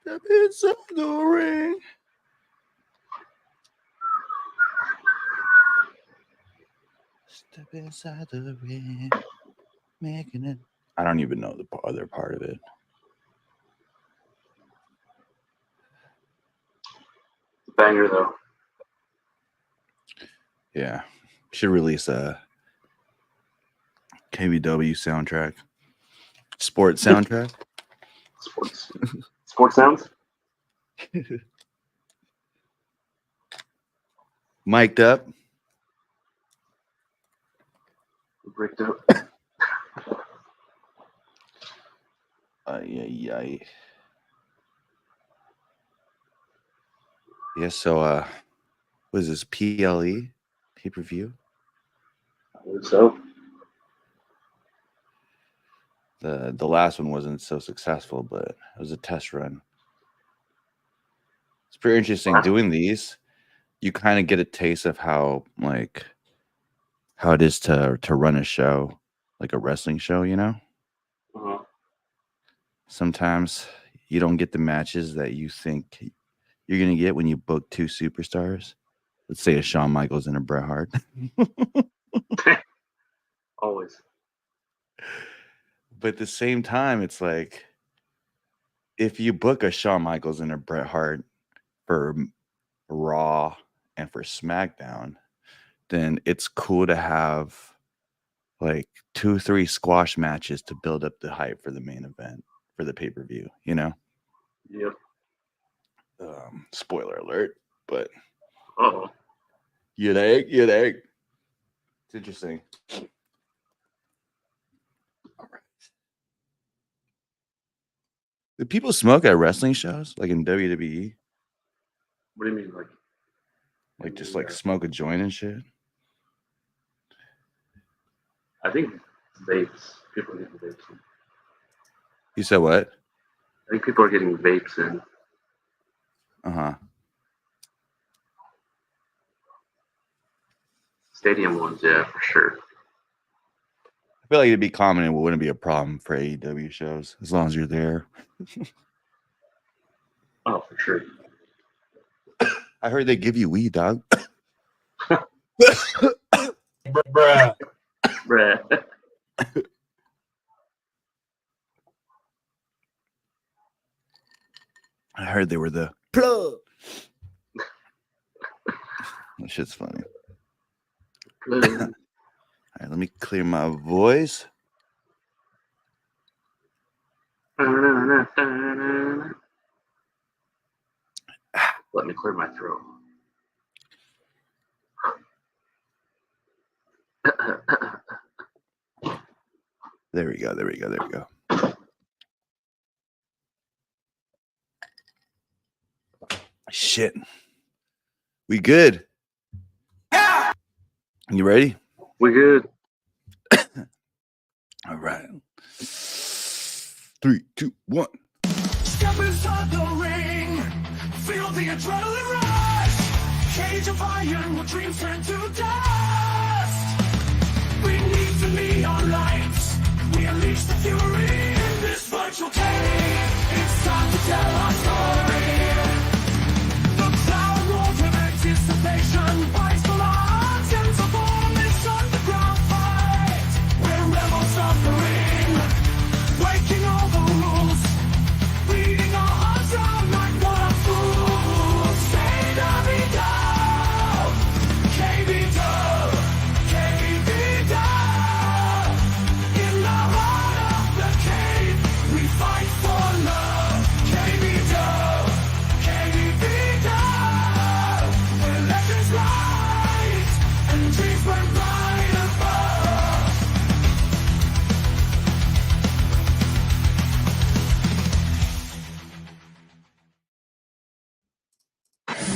Step inside the ring. Step inside the ring. Making it. I don't even know the other part of it. Banger though. Yeah. Should release a KVW soundtrack. Sports soundtrack. Sports sounds? Mic'd up. Bricked up. Yeah. Yeah, so what is this? PLE? Pay-per-view? I believe so. The last one wasn't so successful, but it was a test run. It's pretty interesting doing these. You kind of get a taste of how it is to run a show, like a wrestling show, you know? Uh-huh. Sometimes you don't get the matches that you think you're going to get when you book two superstars. Let's say a Shawn Michaels and a Bret Hart. Always. But at the same time, it's like, if you book a Shawn Michaels and a Bret Hart for Raw and for SmackDown, then it's cool to have like 2-3 squash matches to build up the hype for the main event, for the pay-per-view, you know? Yep. Spoiler alert, but you think. It's interesting. All right. Do people smoke at wrestling shows, like in WWE? What do you mean, like just like smoke a joint and shit? I think vapes. People are getting vapes in. You said what? I think people are getting vapes in. Uh-huh. Stadium ones, yeah, for sure. I feel like it'd be common and it wouldn't be a problem for AEW shows as long as you're there. Oh, for sure. I heard they give you weed, dog. Bruh. I heard they were the plug. That shit's funny. All right, let me clear my voice. Let me clear my throat. There we go. Shit. We good? Yeah. You ready? We good. All right. 3, 2, 1. Step inside the ring. Feel the adrenaline rush. Cage of iron will dreams turn to dust. Beneath the neon lights, we unleash the fury in this virtual cage. It's time to tell our story. The crowd roars with anticipation. Bites for our sense of form. This underground fight. We're rebels of the ring, breaking all the rules, beating our hearts out like one fools. Say Davido, KVW, KVW. In the heart of the cave, we fight for love. KVW, KVW. Where legends rise and dreams burn bright above.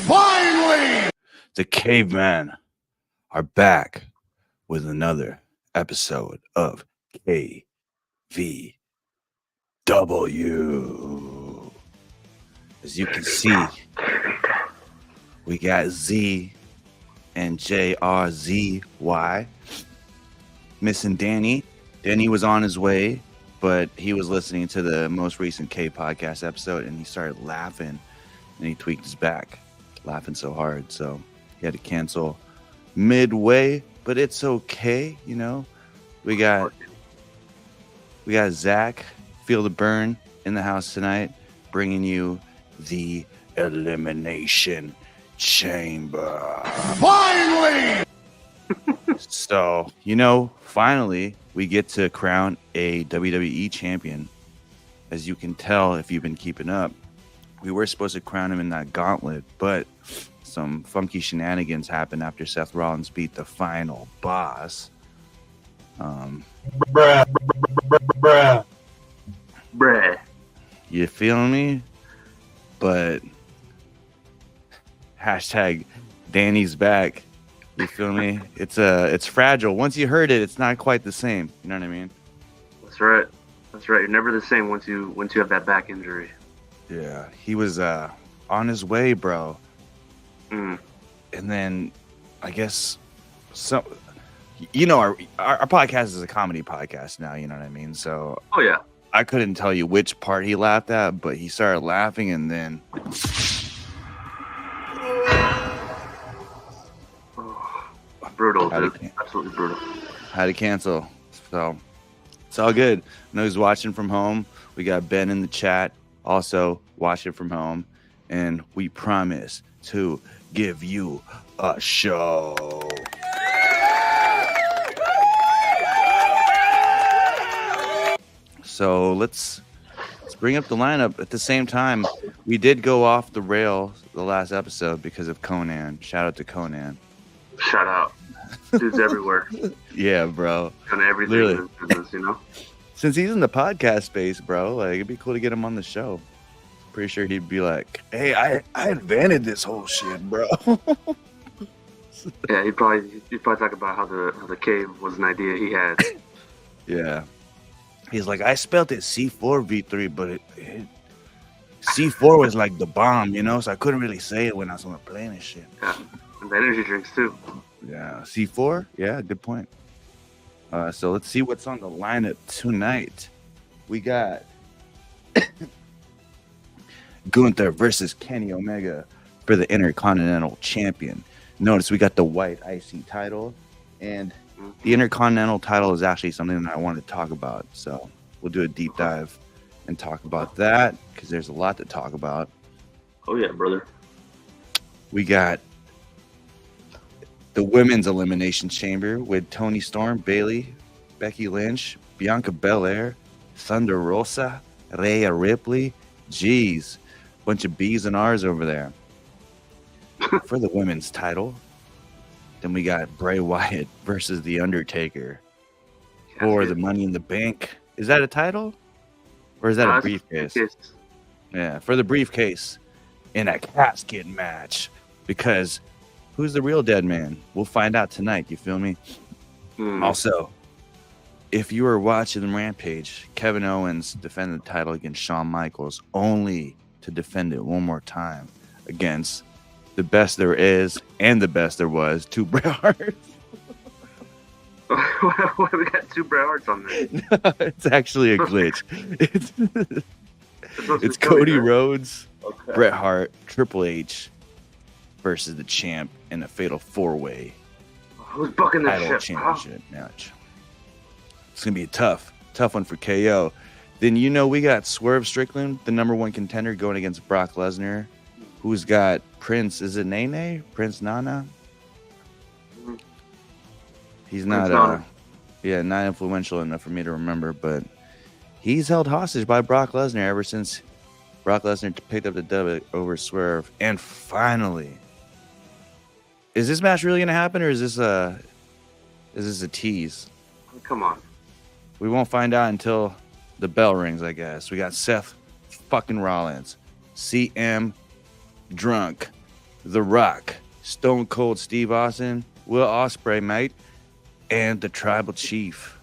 Finally, the cavemen are back with another episode of KVW. As you can see, we got Z and JRZY. Missing Danny. Danny was on his way, but he was listening to the most recent K podcast episode and he started laughing and he tweaked his back, laughing so hard. So he had to cancel midway, but it's okay. You know, we got Zach, Feel the Burn in the house tonight, bringing you the Elimination Chamber. Finally! So, you know, finally, we get to crown a WWE champion. As you can tell, if you've been keeping up, we were supposed to crown him in that gauntlet, but some funky shenanigans happened after Seth Rollins beat the final boss. Bruh. You feel me? But hashtag Danny's back. You feel me? It's fragile. Once you heard it, it's not quite the same. You know what I mean? That's right. That's right. You're never the same once you have that back injury. Yeah, he was on his way, bro. Mm. And then I guess some, you know, our podcast is a comedy podcast now. You know what I mean? So Oh yeah. I couldn't tell you which part he laughed at, but he started laughing and then Brutal, Had dude. to- Absolutely brutal. had to cancel. So it's all good. I know he's watching from home. We got Ben in the chat also watching from home, and we promise to give you a show. So let's bring up the lineup. At the same time, we did go off the rails the last episode because of Conan. Shout out to Conan. Shout out. Dude's everywhere. Yeah, bro. Done everything Literally. in this business, you know? Since he's in the podcast space, bro, like it'd be cool to get him on the show. Pretty sure he'd be like, "Hey, I invented this whole shit, bro." Yeah, he'd probably talk about how the cave was an idea he had. Yeah. He's like, I spelled it C4V3, but it C4 was like the bomb, you know, so I couldn't really say it when I was on the plane and shit. Yeah. And the energy drinks too. Yeah, C4? Yeah, good point. So let's see what's on the lineup tonight. We got Gunther versus Kenny Omega for the Intercontinental Champion. Notice we got the white IC title, and the Intercontinental title is actually something that I want to talk about. So we'll do a deep dive and talk about that because there's a lot to talk about. Oh yeah, brother. We got the Women's Elimination Chamber with Toni Storm, Bayley, Becky Lynch, Bianca Belair, Thunder Rosa, Rhea Ripley. Jeez, bunch of B's and R's over there. For the women's title, then we got Bray Wyatt versus The Undertaker for the Money in the Bank. Is that a title? Or is that a briefcase? Yeah, for the briefcase in a casket match. Because who's the real dead man? We'll find out tonight. You feel me? Also, if you were watching Rampage, Kevin Owens defended the title against Shawn Michaels, only to defend it one more time against the best there is and the best there was, two Bret Harts. Why we got two Bret Harts on there? No, it's actually a glitch. It's Cody, Cody right? Rhodes, Okay. Bret Hart, Triple H versus the champ in a fatal four-way Who's booking this title shit? Huh? championship match. It's gonna be a tough one for KO. Then you know we got Swerve Strickland, the number one contender, going against Brock Lesnar, who's got Prince. Is it Nene? Prince Nana? Mhm. He's Prince not Nana. not influential enough for me to remember, but he's held hostage by Brock Lesnar ever since Brock Lesnar picked up the dub over Swerve. And finally, is this match really gonna happen, or is this a tease? Come on. We won't find out until the bell rings, I guess. We got Seth fucking Rollins, CM Drunk, The Rock, Stone Cold Steve Austin, Will Ospreay, mate, and the Tribal Chief.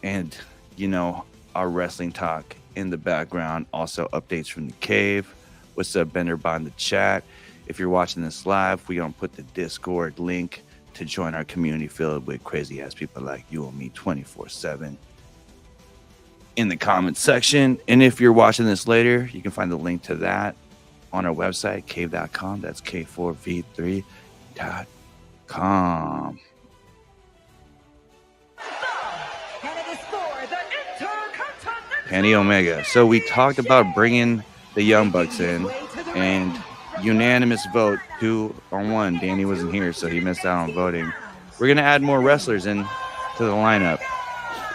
And, you know, our wrestling talk in the background. Also updates from the cave. What's up, Bender Bond, the chat? If you're watching this live, we're going to put the Discord link to join our community filled with crazy ass people like you and me 24/7. in the comments section. And if you're watching this later, you can find the link to that on our website, cave.com. That's K4V3.com. Kenny Omega. So we talked about bringing the Young Bucks in, and unanimous vote 2-1. Danny wasn't here, so he missed out on voting. We're gonna add more wrestlers in to the lineup.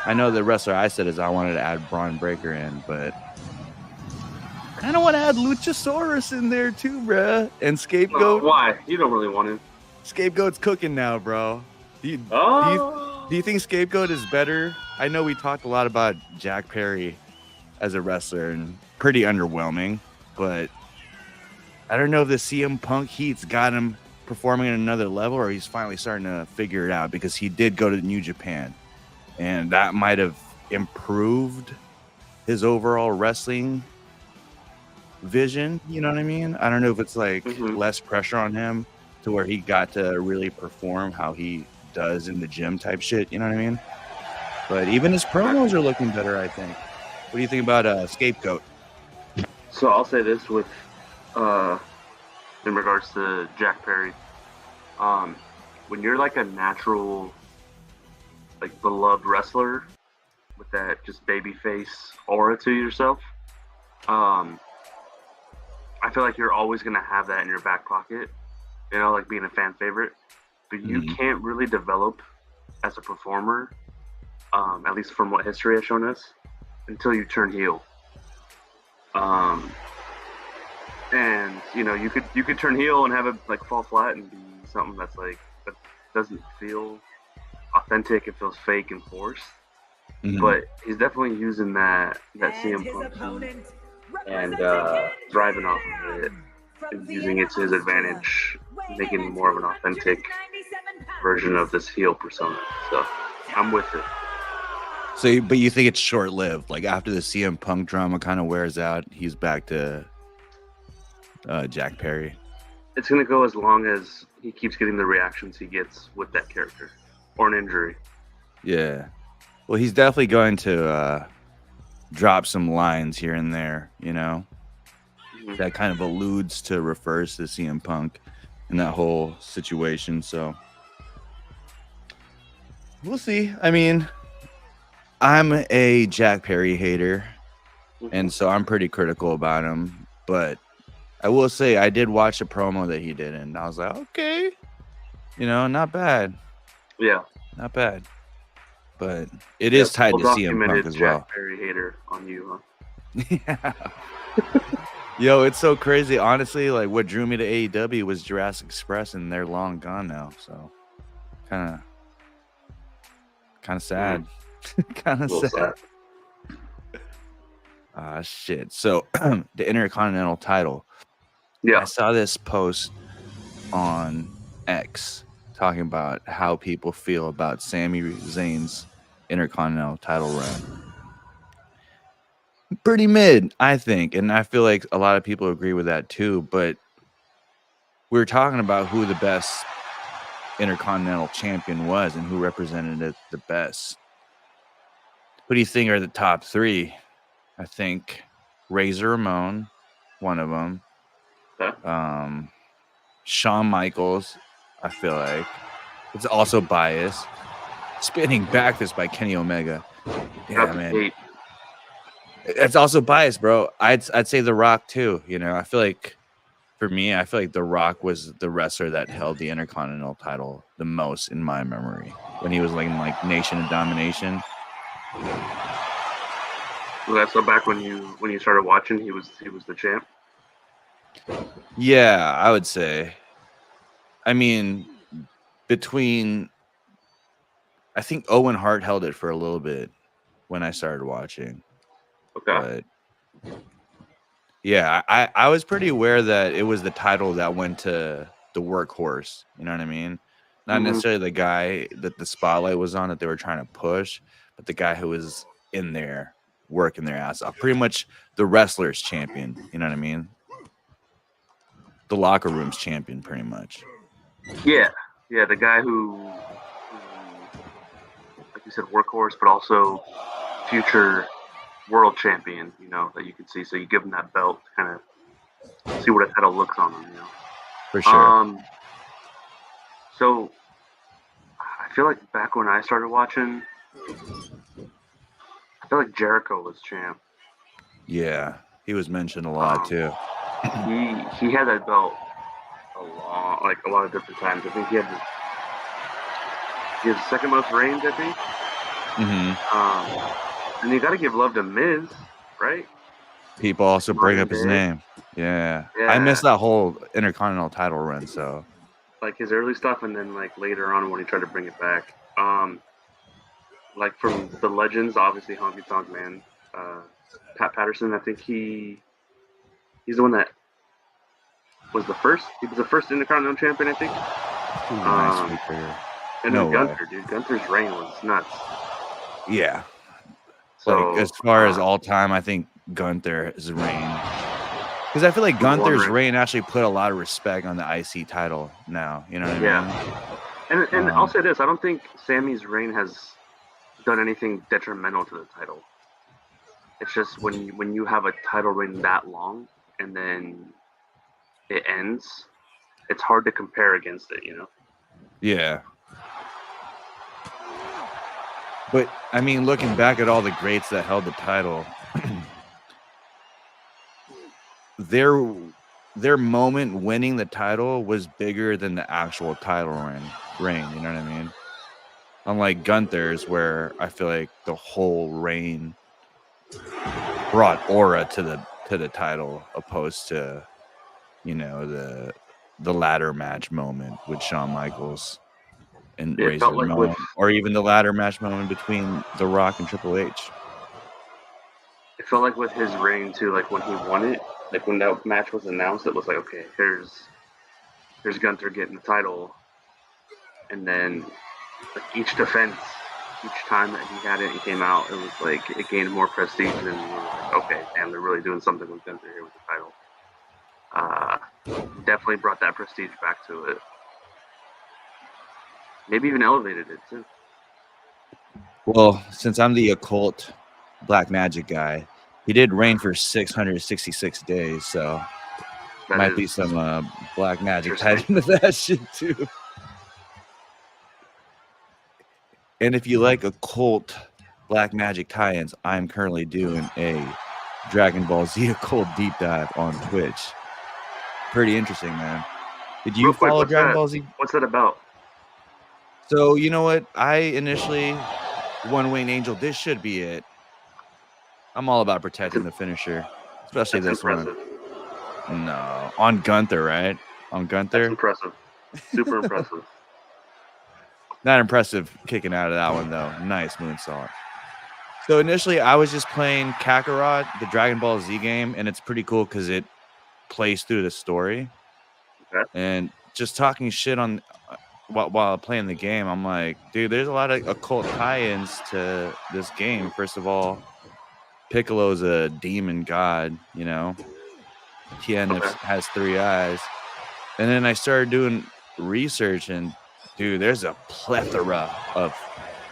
I know the wrestler I said is I wanted to add Braun Breaker in, but I kind of want to add Luchasaurus in there too, bruh. And Scapegoat. Why? You don't really want to. Scapegoat's cooking now, bro. Do you think Scapegoat is better? I know we talked a lot about Jack Perry as a wrestler and pretty underwhelming, but I don't know if the CM Punk heat's got him performing at another level, or he's finally starting to figure it out, because he did go to New Japan, and that might have improved his overall wrestling vision. You know what I mean? I don't know if it's like less pressure on him to where he got to really perform how he does in the gym type shit. You know what I mean? But even his promos are looking better, I think. What do you think about Scapegoat? So I'll say this with, in regards to Jack Perry, when you're like a natural, like beloved wrestler with that just babyface aura to yourself, I feel like you're always gonna have that in your back pocket, you know, like being a fan favorite. But you can't really develop as a performer, at least from what history has shown us, until you turn heel. And you know, you could turn heel and have it like fall flat and be something that's like that doesn't feel authentic. It feels fake and forced. But he's definitely using that CM Punk heat and thriving off of it and using it to his advantage, making more of an authentic version of this heel persona. So I'm with it. So, but you think it's short-lived? Like after the CM Punk drama kind of wears out, he's back to Jack Perry. It's gonna go as long as he keeps getting the reactions he gets with that character or an injury. Yeah. Well, he's definitely going to drop some lines here and there, you know, that kind of alludes to, refers to CM Punk in that whole situation. So we'll see. I mean, I'm a Jack Perry hater, and so I'm pretty critical about him. But I will say I did watch a promo that he did, and I was like, okay, you know, not bad. Yeah. Not bad. But it is tied to CM Punk as well. Jack Perry hater on you, Yeah. Yo, it's so crazy. Honestly, like what drew me to AEW was Jurassic Express, and they're long gone now. So kind of sad. Kind of sad. Shit. So the Intercontinental title. Yeah. I saw this post on X talking about how people feel about Sami Zayn's Intercontinental title run. Pretty mid, I think, and I feel like a lot of people agree with that too. But we were talking about who the best Intercontinental champion was and who represented it the best. Who do you think are the top three? I think Razor Ramon, one of them. Okay. Shawn Michaels, I feel like. It's also biased. Spinning back this by Kenny Omega. Yeah, man. It's also biased, bro. I'd say The Rock too. You know, I feel like for me, I feel like The Rock was the wrestler that held the Intercontinental title the most in my memory when he was like in like Nation of Domination. Well, that's so back when you started watching, he was the champ. Yeah, I would say. I mean, I think Owen Hart held it for a little bit when I started watching. Okay. But yeah, I was pretty aware that it was the title that went to the workhorse. You know what I mean? Not necessarily the guy that the spotlight was on that they were trying to push, but the guy who was in there working their ass off. Pretty much the wrestler's champion. You know what I mean? The locker room's champion, pretty much. Yeah, the guy who, like you said, workhorse, but also future world champion, that you can see. So you give him that belt to kind of see what a title looks on him, For sure. So I feel like back when I started watching, I feel like Jericho was champ. Yeah, he was mentioned a lot too. He had that belt a lot of different times. I think he had the second most reigns, I think. And you got to give love to Miz, right? People also bring up his Day. name. Yeah. I missed that whole Intercontinental title run, so like his early stuff, and then like later on when he tried to bring it back. Like from the legends, obviously Honky Tonk Man, Pat Patterson. I think he's the one that was the first. He was the first Intercontinental champion, I think. Nice speaker. And then Gunther, dude. Gunther's reign was nuts. Yeah. So, like as far as all time, I think Gunther's reign. Because I feel like Gunther's reign actually put a lot of respect on the IC title now. You know what I mean? And I'll say this: I don't think Sammy's reign has done anything detrimental to the title. It's just when you have a title reign that long and then it ends, it's hard to compare against it, Yeah. But I mean, looking back at all the greats that held the title, their moment winning the title was bigger than the actual title reign. You know what I mean? Unlike Gunther's, where I feel like the whole reign brought aura to the title, opposed to the ladder match moment with Shawn Michaels and Razor Ramon, or even the ladder match moment between The Rock and Triple H. It felt like with his reign too, like when he won it, like when that match was announced, it was like, okay, here's Gunther getting the title, and then like each defense, each time that he had it and came out, it was like it gained more prestige, and we were like, okay, damn, they're really doing something with Gunther here with the title. Definitely brought that prestige back to it. Maybe even elevated it too. Well, since I'm the occult black magic guy, he did reign for 666 days, so that might be some black magic tied into that shit too. And if you like occult black magic tie-ins, I'm currently doing a Dragon Ball Z occult deep dive on Twitch. Pretty interesting, man. Did you follow Dragon Ball Z? What's that about? So, you know what? I initially, One Winged Angel, this should be it. I'm all about protecting the finisher, especially this one. No. On Gunther, right? On Gunther? That's impressive. Super impressive. Not impressive kicking out of that one, though. Nice moonsault. So, initially, I was just playing Kakarot, the Dragon Ball Z game, and it's pretty cool because it plays through the story. Okay. And just talking shit on... While playing the game, I'm like, dude, there's a lot of occult tie-ins to this game. First of all, Piccolo's a demon god, Tien has 3 eyes. And then I started doing research, and dude, there's a plethora of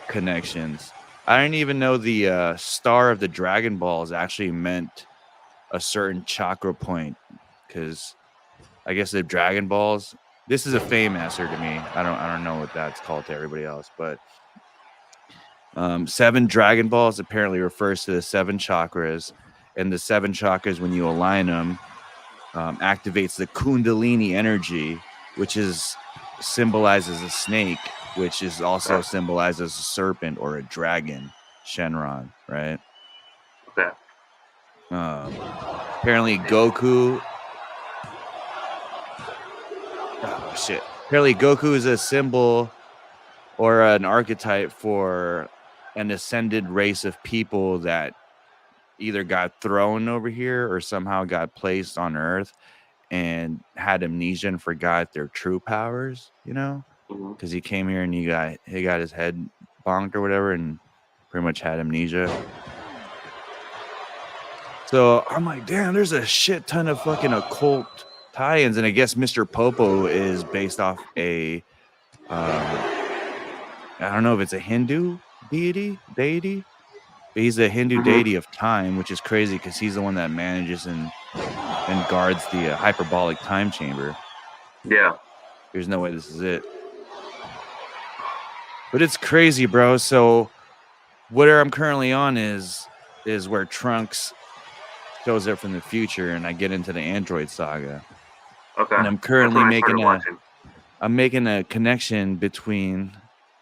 connections. I didn't even know the star of the Dragon Balls actually meant a certain chakra point, because I guess the Dragon Balls... This is a fame answer to me. I don't know what that's called to everybody else, but 7 Dragon Balls apparently refers to the 7 chakras, and the 7 chakras, when you align them, activates the Kundalini energy, which symbolizes a snake, which is also symbolized as a serpent or a dragon, Shenron, right? Okay. Apparently Goku. Oh, shit. Apparently, Goku is a symbol or an archetype for an ascended race of people that either got thrown over here or somehow got placed on Earth and had amnesia and forgot their true powers, because he came here and he got his head bonked or whatever and pretty much had amnesia. So I'm like, damn, there's a shit ton of fucking occult tie-ins, and I guess Mr. Popo is based off a I don't know if it's a Hindu deity, He's a Hindu Mhm. deity of time, which is crazy because he's the one that manages and guards the hyperbolic time chamber. Yeah. There's no way this is it. But it's crazy, bro. So where I'm currently on is where Trunks shows up from the future, and I get into the Android saga. Okay. And I'm That's currently when I started watching. making a connection between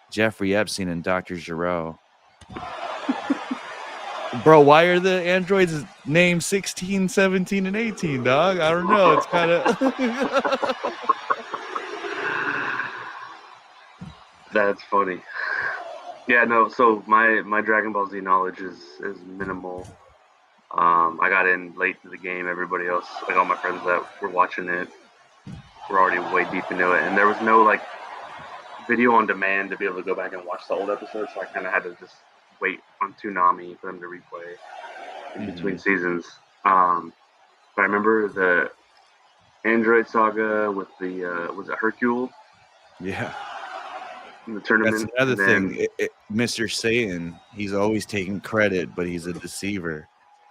Jeffrey Epstein and Dr. Giraud. Bro, why are the androids named 16, 17, and 18, dog? I don't know. It's kind of... That's funny. Yeah, no. So my Dragon Ball Z knowledge is minimal. I got in late to the game. Everybody else, like all my friends that were watching it, were already way deep into it, and there was no like video on demand to be able to go back and watch the old episodes. So I kind of had to just wait on Toonami for them to replay in between seasons. But I remember the Android saga with the was it Hercule? Yeah. In the tournament. That's another thing. Mr. Satan, he's always taking credit, but he's a deceiver.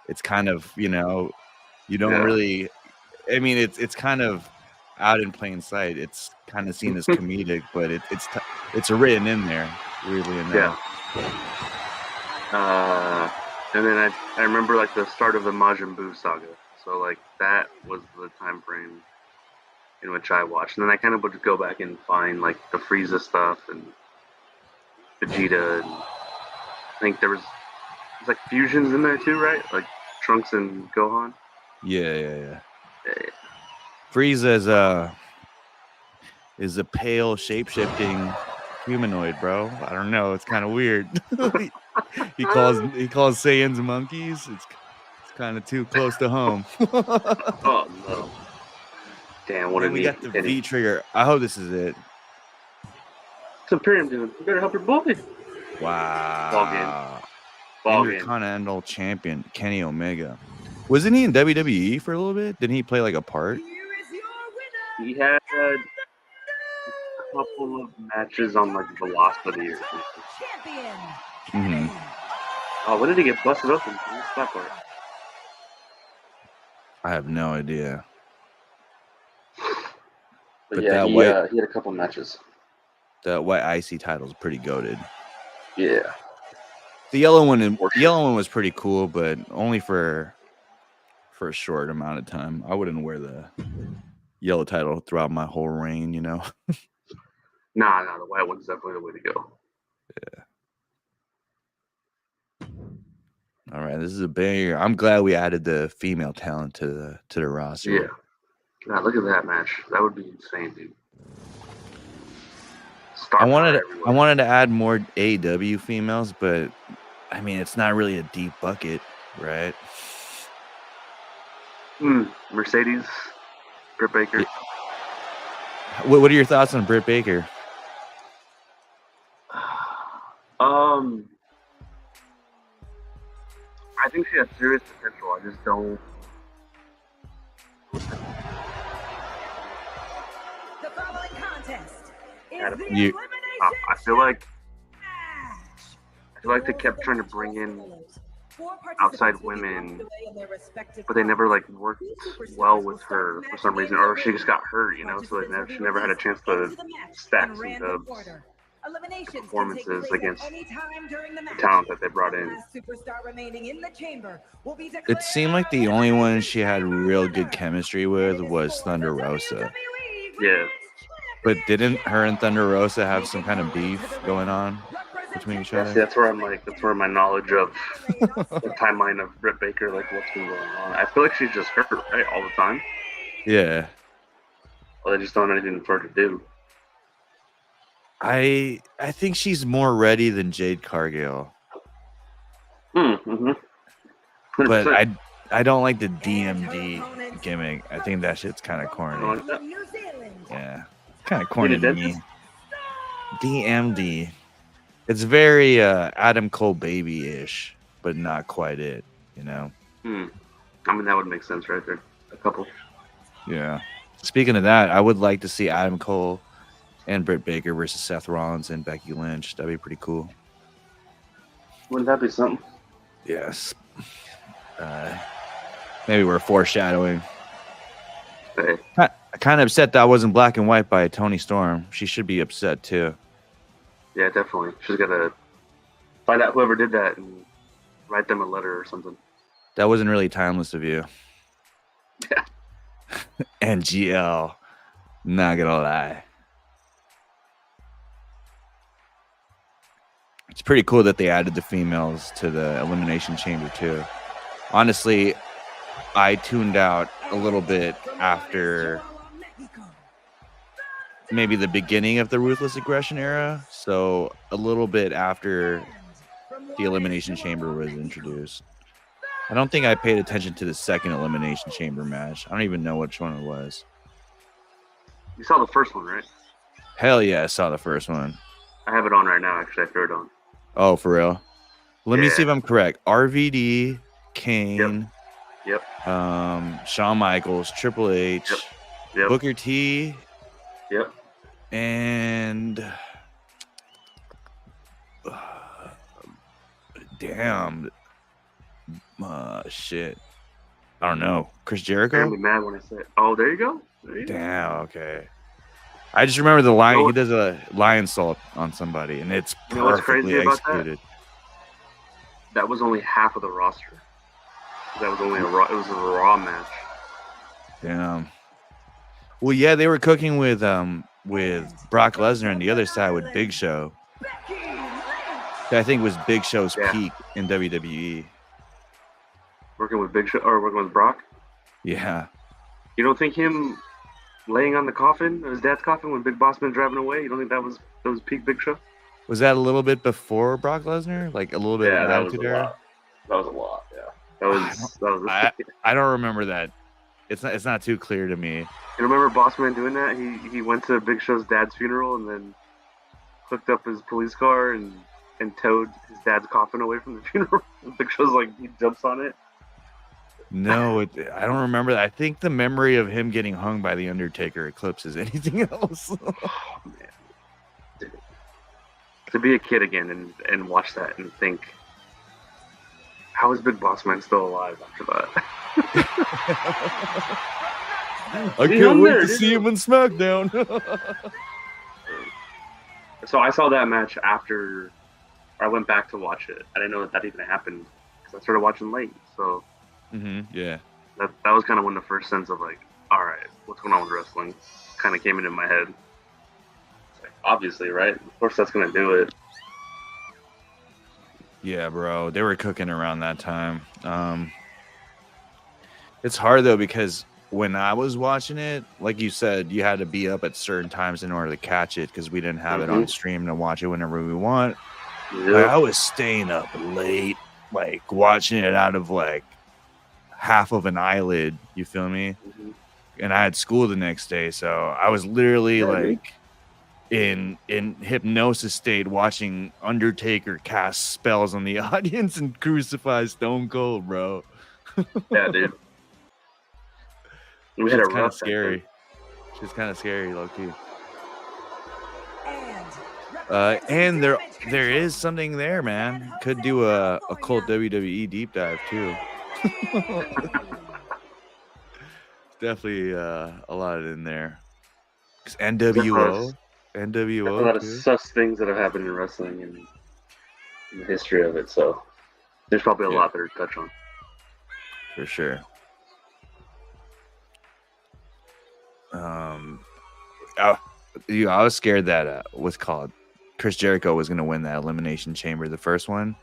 It's kind of, you don't really... I mean, it's kind of out in plain sight. It's kind of seen as comedic, but it's written in there, weirdly enough. Yeah. And then I remember like the start of the Majin Buu saga. So like that was the time frame in which I watched. And then I kind of would go back and find like the Frieza stuff and Vegeta. And I think there's like fusions in there too, right? Like Trunks and Gohan. Yeah. Frieza is a pale shape-shifting humanoid, bro. I don't know. It's kind of weird. he calls Saiyans monkeys. It's kind of too close to home. Oh no! Damn, what a we got the V trigger. I hope this is it. What's Imperium doing? You better help your boy. Wow. Ball game. Intercontinental champion Kenny Omega. Wasn't he in WWE for a little bit? Didn't he play like a part? He had a couple of matches on like Velocity or something. Oh, when did he get busted open? What's that part? I have no idea. But yeah, he had a couple matches. The white IC title is pretty goated. Yeah. The yellow one was pretty cool, but only for a short amount of time. I wouldn't wear the yellow title throughout my whole reign, Nah, the white one's definitely the way to go. Yeah. All right, this is a banger. I'm glad we added the female talent to the roster. Yeah. God, look at that match. That would be insane, dude. I wanted to add more AEW females, but I mean, it's not really a deep bucket, right? Mercedes, Britt Baker. What are your thoughts on Britt Baker? I think she has serious potential. I just don't. The following contest is the I feel like they kept trying to bring in outside women, but they never like worked well with her for some reason, or she just got hurt, so she never had a chance to stack some dubs. Performances against the talent that they brought in. It seemed like the only one she had real good chemistry with was Thunder Rosa. Yeah. But didn't her and Thunder Rosa have some kind of beef going on between each other? That's where my knowledge of the timeline of Britt Baker, like what's been going on. I feel like she's just hurt, right, all the time. Yeah. Well, they just don't have anything for her to do. I think she's more ready than Jade Cargill. But I don't like the DMD gimmick. I think that shit's kind of corny. Yeah, kind of corny to me. DMD. It's very Adam Cole baby-ish, but not quite it, I mean, that would make sense right there. A couple. Yeah. Speaking of that, I would like to see Adam Cole and Britt Baker versus Seth Rollins and Becky Lynch. That'd be pretty cool. Wouldn't that be something? Yes. Maybe we're foreshadowing. Hey, I kind of upset that I wasn't Black and White by Tony Storm. She should be upset too. yeah, definitely. She's gotta find out whoever did that and write them a letter or something. That wasn't really timeless of you. Yeah. And GL, not gonna lie. It's pretty cool that they added the females to the Elimination Chamber too. Honestly, I tuned out a little bit after maybe the beginning of the Ruthless Aggression era. So a little bit after the Elimination Chamber was introduced. I don't think I paid attention to the second Elimination Chamber match. I don't even know which one it was. You saw the first one, right? Hell yeah, I saw the first one. I have it on right now. Actually, I threw it on. Oh, for real? Let me Yeah. see if I'm correct. RVD, Kane, Yep. Shawn Michaels, Triple H, Yep. Booker T, Yep. and damn, shit. I don't know. Chris You're Jericho? gonna be mad when I say it. Oh, there you go. There you go. Damn, okay. I just remember the lion. You know He does a lion salt on somebody, and it's You know what's perfectly crazy about that? executed. That was only half of the roster. That was only a raw. It was a raw match. Damn. Well, yeah, they were cooking with Brock Lesnar on the other side with Big Show. That I think was Big Show's Yeah. peak in WWE. Working with Big Show or working with Brock. Yeah. You don't think him laying on the coffin, his dad's coffin, when Big Boss Man driving away? You don't think that was peak Big Show? Was that a little bit before Brock Lesnar? Like a little bit of that was Attitude a Era? lot. That was a lot. Yeah. That was. I don't remember that. It's not too clear to me. You remember Boss Man doing that? He went to Big Show's dad's funeral and then hooked up his police car and towed his dad's coffin away from the funeral. And Big Show's like, he jumps on it. No, I don't remember that. I think the memory of him getting hung by the Undertaker eclipses anything else. Oh man, dude. To be a kid again and watch that and think, how is Big Boss Man still alive after that? I can't wait to see him in SmackDown. So I saw that match after I went back to watch it. I didn't know that even happened because I started watching late. So yeah. that was kind of when the first sense of like, all right, what's going on with wrestling kind of came into my head. It's like, obviously, right? Of course that's going to do it. Yeah, bro. They were cooking around that time. It's hard though because when I was watching it, like you said, you had to be up at certain times in order to catch it because we didn't have it on stream to watch it whenever we want. Yep. Like, I was staying up late, like watching it out of like half of an eyelid. You feel me? Mhm. And I had school the next day, so I was literally Yeah, like in hypnosis state watching Undertaker cast spells on the audience and crucify Stone Cold, bro. Yeah, dude. We It's had a kind of rough scary. It's kind of scary, low key. And there is something there, man. Could do a cult WWE deep dive too. Definitely a lot in there. 'Cause NWO There's a lot of too. sus things that have happened in wrestling and in the history of it. So there's probably a lot there to touch on. For sure. I was scared that what's called Chris Jericho was gonna win that Elimination Chamber, the first one,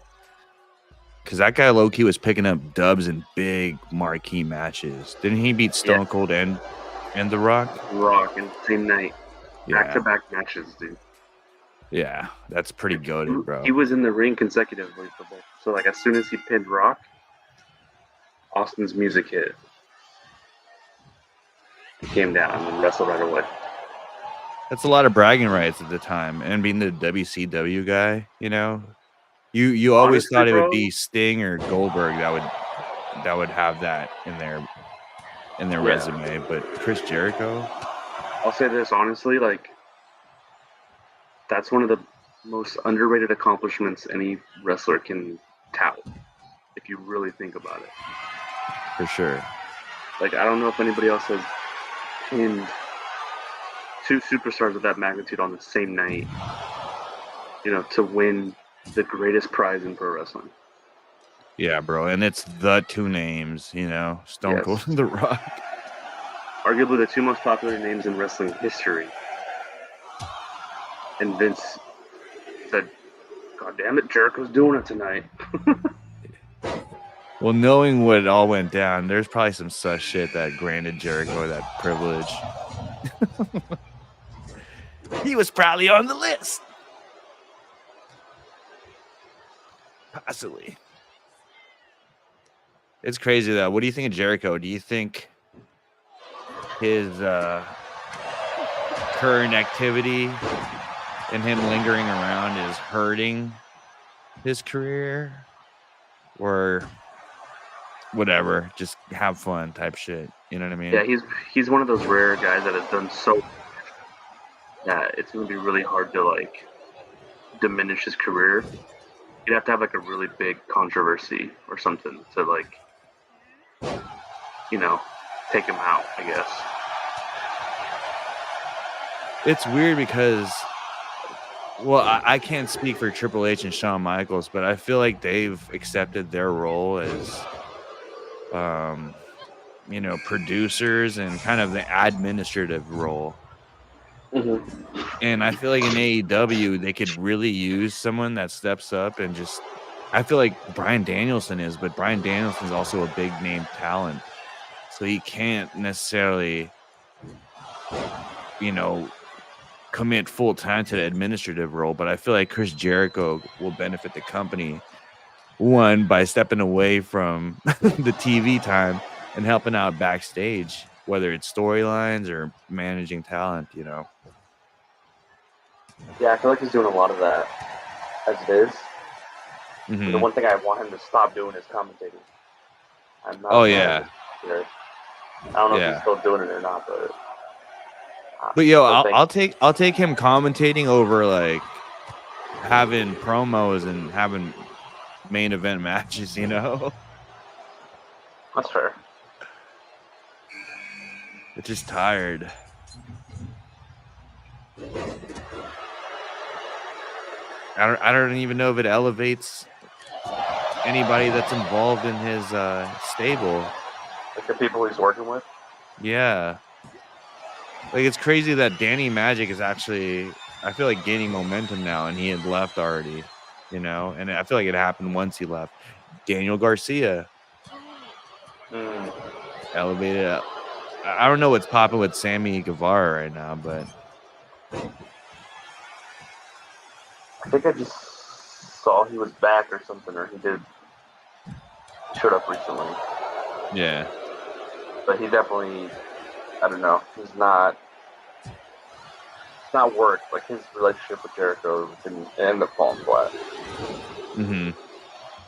because that guy low key was picking up dubs in big marquee matches. Didn't he beat Stone Cold and The Rock? Rock in the same night, Yeah, back-to-back matches, dude. yeah, that's pretty goated, bro. He was in the ring consecutively for both. So like as soon as he pinned Rock, Austin's music hit. He came down and wrestled right away. That's a lot of bragging rights at the time, and being the WCW guy, you know, you always Honestly, thought it bro, would be Sting or Goldberg that would have that in their resume, but Chris Jericho. I'll say this honestly, like that's one of the most underrated accomplishments any wrestler can tout. if you really think about it. For sure. Like, I don't know if anybody else has pinned two superstars of that magnitude on the same night, to win the greatest prize in pro wrestling. Yeah, bro. And it's the two names, Stone Cold Yes. and The Rock. Arguably the two most popular names in wrestling history. And Vince said, "God damn it, Jericho's doing it tonight." Well, knowing what all went down, there's probably some sus shit that granted Jericho that privilege. He was probably on the list. Possibly. It's crazy, though. What do you think of Jericho? Do you think his current activity and him lingering around is hurting his career? Or whatever, just have fun type shit. You know what I mean? Yeah, he's one of those rare guys that has done so much that it's going to be really hard to, like, diminish his career. You'd have to have, like, a really big controversy or something to, like, take him out, I guess. It's weird because, well, I can't speak for Triple H and Shawn Michaels, but I feel like they've accepted their role as, producers and kind of the administrative role. Mm-hmm. And I feel like in AEW, they could really use someone that steps up and just, I feel like Bryan Danielson is, but Bryan Danielson's also a big name talent. So he can't necessarily, commit full time to the administrative role. But I feel like Chris Jericho will benefit the company, one, by stepping away from the TV time and helping out backstage, whether it's storylines or managing talent, Yeah, I feel like he's doing a lot of that as it is. Mm-hmm. The one thing I want him to stop doing is commentating. I'm not yeah. Sure. I don't know if he's still doing it or not, but. But yo, I'll take him commentating over like having promos and having main event matches. That's fair. It's just tired. I don't even know if it elevates anybody that's involved in his stable. Like the people he's working with? Yeah. Like, it's crazy that Danny Magic is actually, I feel like, gaining momentum now, and he had left already, and I feel like it happened once he left. Daniel Garcia elevated up. I don't know what's popping with Sammy Guevara right now, but I think I just saw he was back or something, or he showed up recently. yeah. But he definitely, I don't know, he's not worked. Like, his relationship with Jericho didn't end up falling flat. Mm-hmm.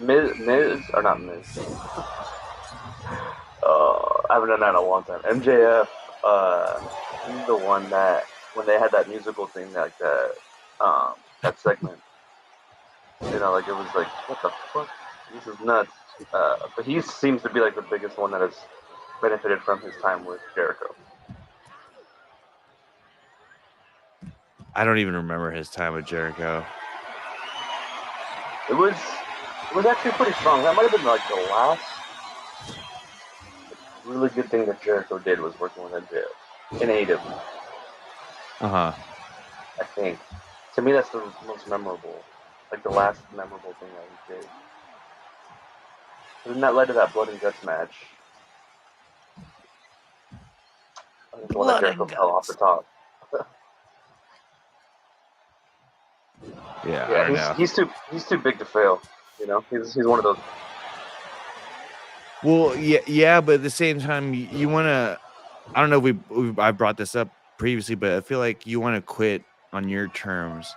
Miz, or not Miz. I haven't done that in a long time. MJF, he's the one that, when they had that musical thing, like that segment, like, it was like, what the fuck? This is nuts. But he seems to be like the biggest one that has benefited from his time with Jericho. I don't even remember his time with Jericho. It was actually pretty strong. That might have been like the last really good thing that Jericho did was working with MJF in AEW. Uh-huh. I think. To me, that's the most memorable. Like, the last memorable thing that he did. And that led to that Blood and Guts match. I think the one that Jericho fell off the top. Yeah, I don't know. He's too big to fail. He's one of those. Well, yeah, but at the same time, you want to. I don't know if I brought this up previously, but I feel like you want to quit on your terms,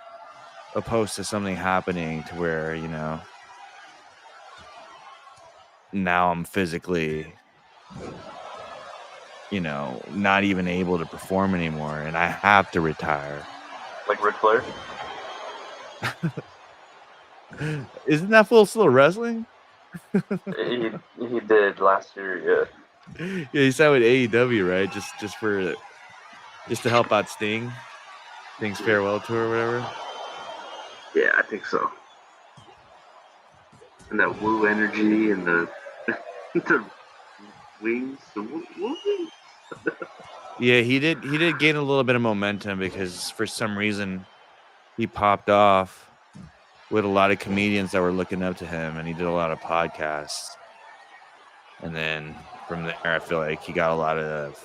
opposed to something happening to where now I'm physically, not even able to perform anymore, and I have to retire. Like Ric Flair? Isn't that full still wrestling? He did last year, Yeah, he signed with AEW, right? Just to help out Sting's farewell tour or whatever. yeah, I think so. And that woo energy and the the wings, the woo wings. Yeah, he did gain a little bit of momentum because for some reason he popped off with a lot of comedians that were looking up to him, and he did a lot of podcasts. And then from there, I feel like he got a lot of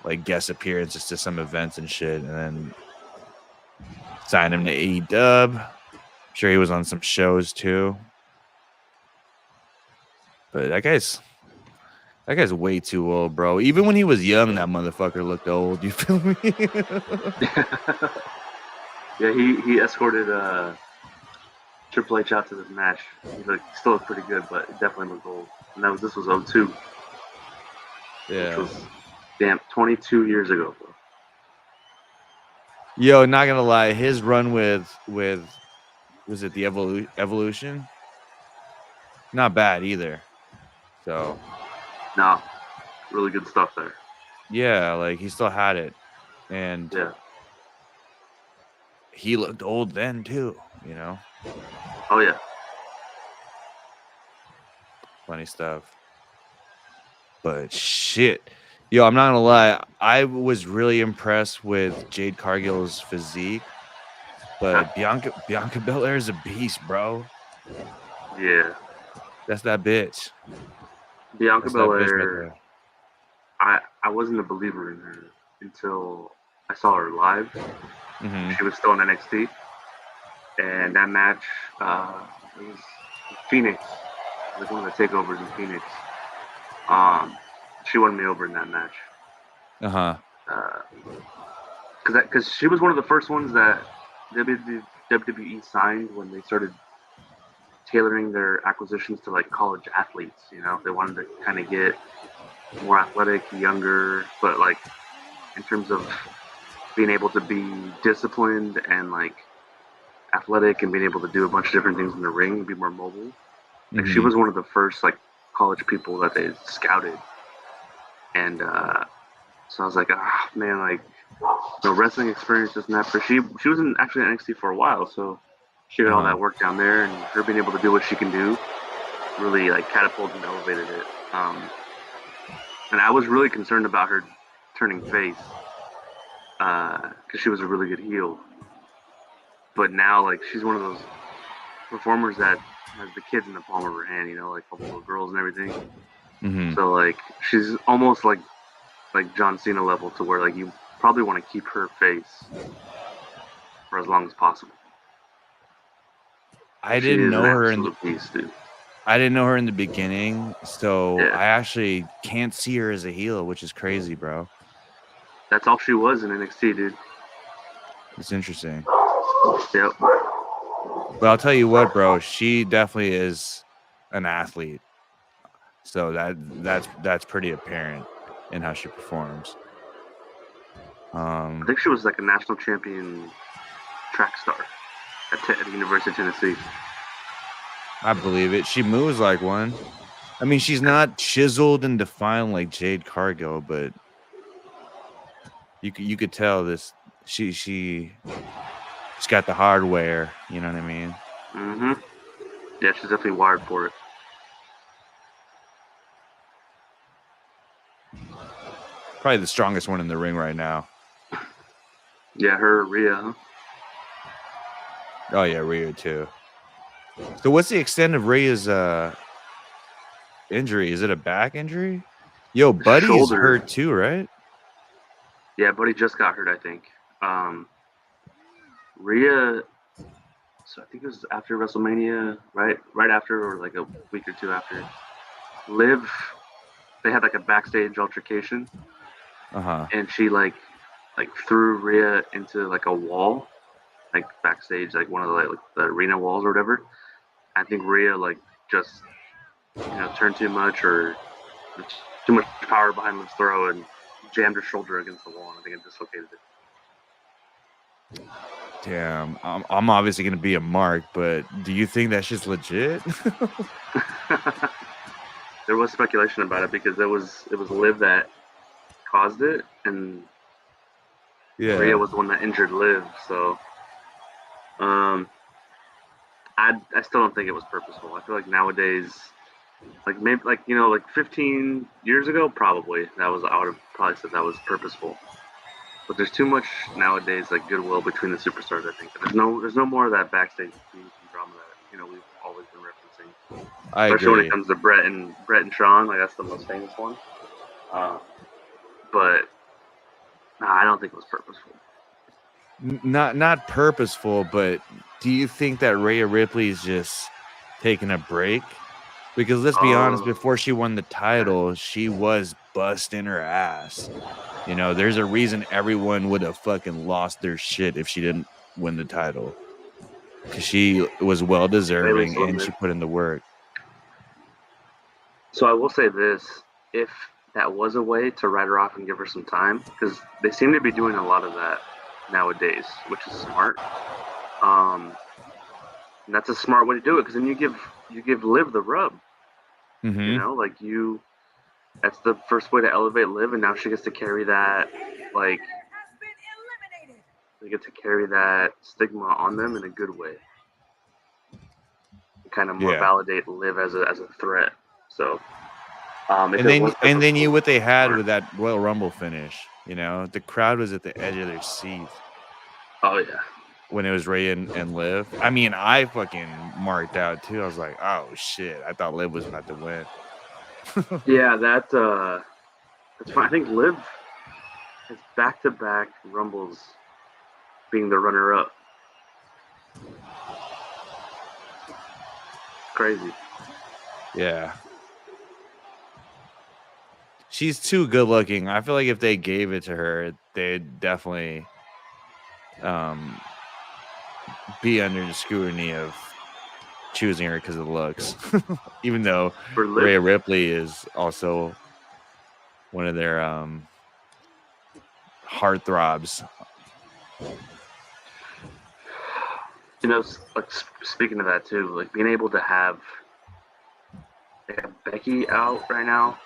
like guest appearances to some events and shit, and then signed him to AEW. I'm sure he was on some shows too. But that guy's way too old, bro. Even when he was young, that motherfucker looked old. You feel me? Yeah, he escorted Triple H out to this match. He still looked pretty good, but it definitely looked old. And this was 02, Yeah. which was damn 22 years ago, bro. Yo, not gonna lie, his run with was it the Evolution? Not bad either. So Nah, really good stuff there. yeah, like he still had it, and Yeah. he looked old then too. You know, Oh yeah. funny stuff. But shit, yo, I'm not gonna lie, I was really impressed with Jade Cargill's physique, but Bianca Belair is a beast, bro. Yeah. That's that bitch. Bianca That's that bitch right Belair. there. I wasn't a believer in her until I saw her live. Mhm. She was still in NXT, and that match it was Phoenix, like one of the takeovers in Phoenix. She won me over in that match. Uh-huh. Because she was one of the first ones that WWE signed when they started tailoring their acquisitions to like college athletes. You know, they wanted to kind of get more athletic, younger, but like in terms of being able to be disciplined and like athletic and being able to do a bunch of different things in the ring and be more mobile. Like she Mhm. was one of the first like college people that they scouted, and so I was like, ah, man, like no wrestling experience isn't that. But she was in actually in NXT for a while, so she got all Uh-huh. that work down there, and her being able to do what she can do really like catapulted and elevated it. And I was really concerned about her turning face because she was a really good heel. But now, like, she's one of those performers that has the kids in the palm of her hand, you know, like all the little girls and everything. Mhm. So like, she's almost like John Cena level to where like you probably want to keep her face for as long as possible. I She didn't is an know her in the, absolute beast, dude. I didn't know her in the beginning, so Yeah, I actually can't see her as a heel, which is crazy, bro. that's all she was in NXT, dude. It's interesting. Yep. But I'll tell you what, bro, she definitely is an athlete. So that's pretty apparent in how she performs. I think she was like a national champion track star at the University of Tennessee. I believe it. She moves like one. I mean, she's not chiseled and defined like Jade Cargill, but you could tell this. She's got the hardware. You know what I mean? Mm-hmm. Yeah, she's definitely wired for it. Probably the strongest one in the ring right now. Yeah, her Rhea. Huh? Oh yeah, Rhea too. So what's the extent of Rhea's injury? Is it a back injury? Yo, Buddy's Shoulder. hurt too, right? Yeah, Buddy just got hurt, I think. Rhea. So I think it was after WrestleMania, right after, or like a week or two after. Liv, they had like a backstage altercation, Uh-huh. and she like threw Rhea into like a wall, like backstage, like one of the like the arena walls or whatever. I think Rhea like just turned too much or too much power behind Liv's throw and jammed her shoulder against the wall, and I think it dislocated it. Damn, I'm obviously gonna be a mark, but do you think that shit's legit? There was speculation about it because it was Liv that caused it, and Rhea Yeah, was the one that injured Liv. So, I still don't think it was purposeful. I feel like nowadays, like maybe like 15 years ago, probably that was I would have probably said that was purposeful. But there's too much nowadays like goodwill between the superstars. I think there's no more of that backstage beef and drama that we've always been referencing. I Especially when it agree. comes to Brett and Shawn, like that's the most famous one. But nah, I don't think it was purposeful. Not purposeful, but do you think that Rhea Ripley's just taking a break? Because let's be honest, before she won the title, she was busting her ass. There's a reason everyone would have fucking lost their shit if she didn't win the title. Because she was well deserving and she put in the work. So I will say this: if that was a way to write her off and give her some time, because they seem to be doing a lot of that nowadays, which is smart. And that's a smart way to do it because then you give Liv the rub. Mm-hmm. That's the first way to elevate Liv, and now she gets to carry that, like, they get to carry that stigma on them in a good way. Kind of more validate Liv as a threat. So, and then what they had with that Royal Rumble finish, the crowd was at the edge of their seats. Oh yeah. When it was Ray and Liv. I mean, I fucking marked out too. I was like, oh shit. I thought Liv was about to win. Yeah, that's fine. I think Liv has back-to-back Rumbles being the runner-up. Crazy. Yeah. She's too good looking. I feel like if they gave it to her, they'd definitely be under the scrutiny of choosing her because of the looks. Even though Rhea Ripley is also one of their heartthrobs. Like speaking of that too, like being able to have Becky out right now,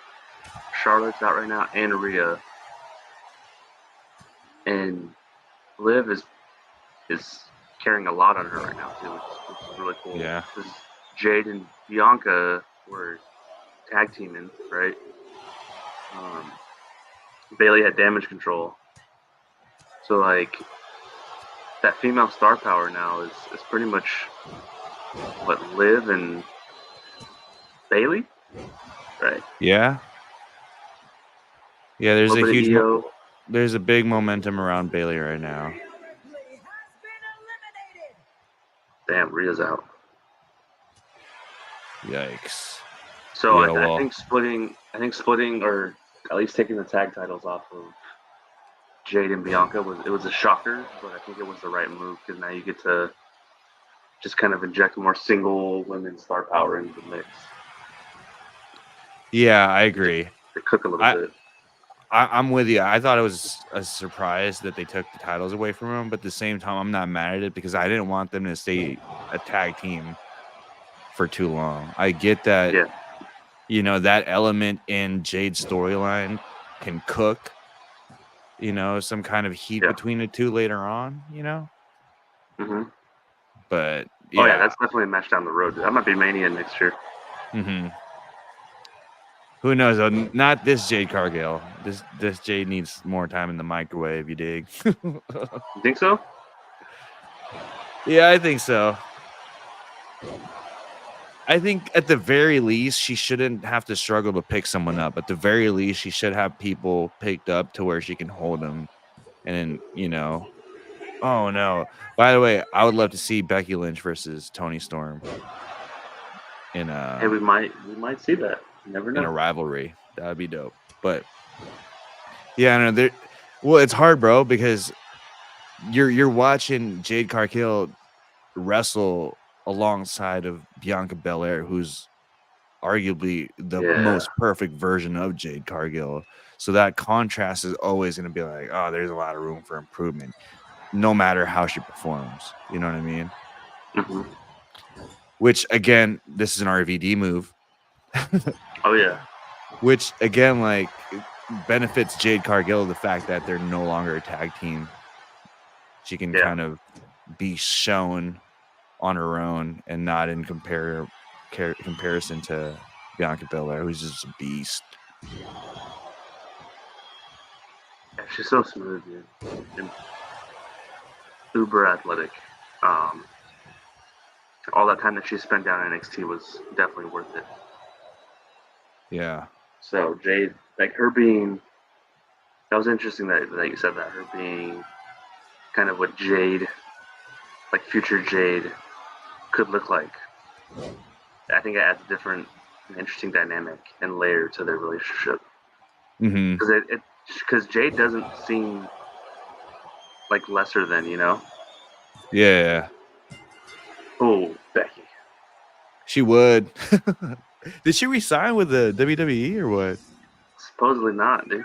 Charlotte's out right now, and Rhea, and Liv is carrying a lot on her right now too, which is really cool. Yeah. Because Jade and Bianca were tag teaming, right? Bailey had damage control, so like that female star power now is pretty much what Liv and Bailey, right? Yeah. Yeah, there's a big momentum around Bailey right now. Damn, Rhea's out. Yikes. So I think splitting or at least taking the tag titles off of Jade and Bianca was a shocker, but I think it was the right move because now you get to just kind of inject more single women star power into the mix. Yeah, I agree. They cook a little bit. I'm with you. I thought it was a surprise that they took the titles away from them, but at the same time, I'm not mad at it because I didn't want them to stay a tag team for too long. I get that, that element in Jade's storyline can cook, some kind of heat between the two later on, Mm-hmm. But, yeah. Oh, yeah, that's definitely a match down the road. That might be Mania next year. Mm-hmm. Who knows? Not this Jade Cargill. This Jade needs more time in the microwave. You dig? You think so? Yeah, I think so. I think at the very least, she shouldn't have to struggle to pick someone up. At the very least, she should have people picked up to where she can hold them. And then, oh no. By the way, I would love to see Becky Lynch versus Toni Storm. Hey, we might see that. You never know. In a rivalry. That would be dope. But yeah, I know. Well, it's hard, bro, because you're watching Jade Cargill wrestle alongside of Bianca Belair, who's arguably the most perfect version of Jade Cargill. So that contrast is always going to be like, oh, there's a lot of room for improvement. no matter how she performs. You know what I mean? Mm-hmm. Which, again, this is an RVD move. Oh, yeah. Which, again, like, benefits Jade Cargill, the fact that they're no longer a tag team. She can kind of be shown on her own and not in comparison to Bianca Belair, who's just a beast. Yeah, she's so smooth, dude. And uber athletic. All that time that she spent down in NXT was definitely worth it. Yeah. So Jade, like her being, that was interesting that you said that, her being kind of what Jade, like future Jade, could look like. I think it adds a different, interesting dynamic and layer to their relationship. Because Jade doesn't seem like lesser than, you know? Yeah. Oh, Becky. She would. Did she resign with the WWE or what? Supposedly not, dude.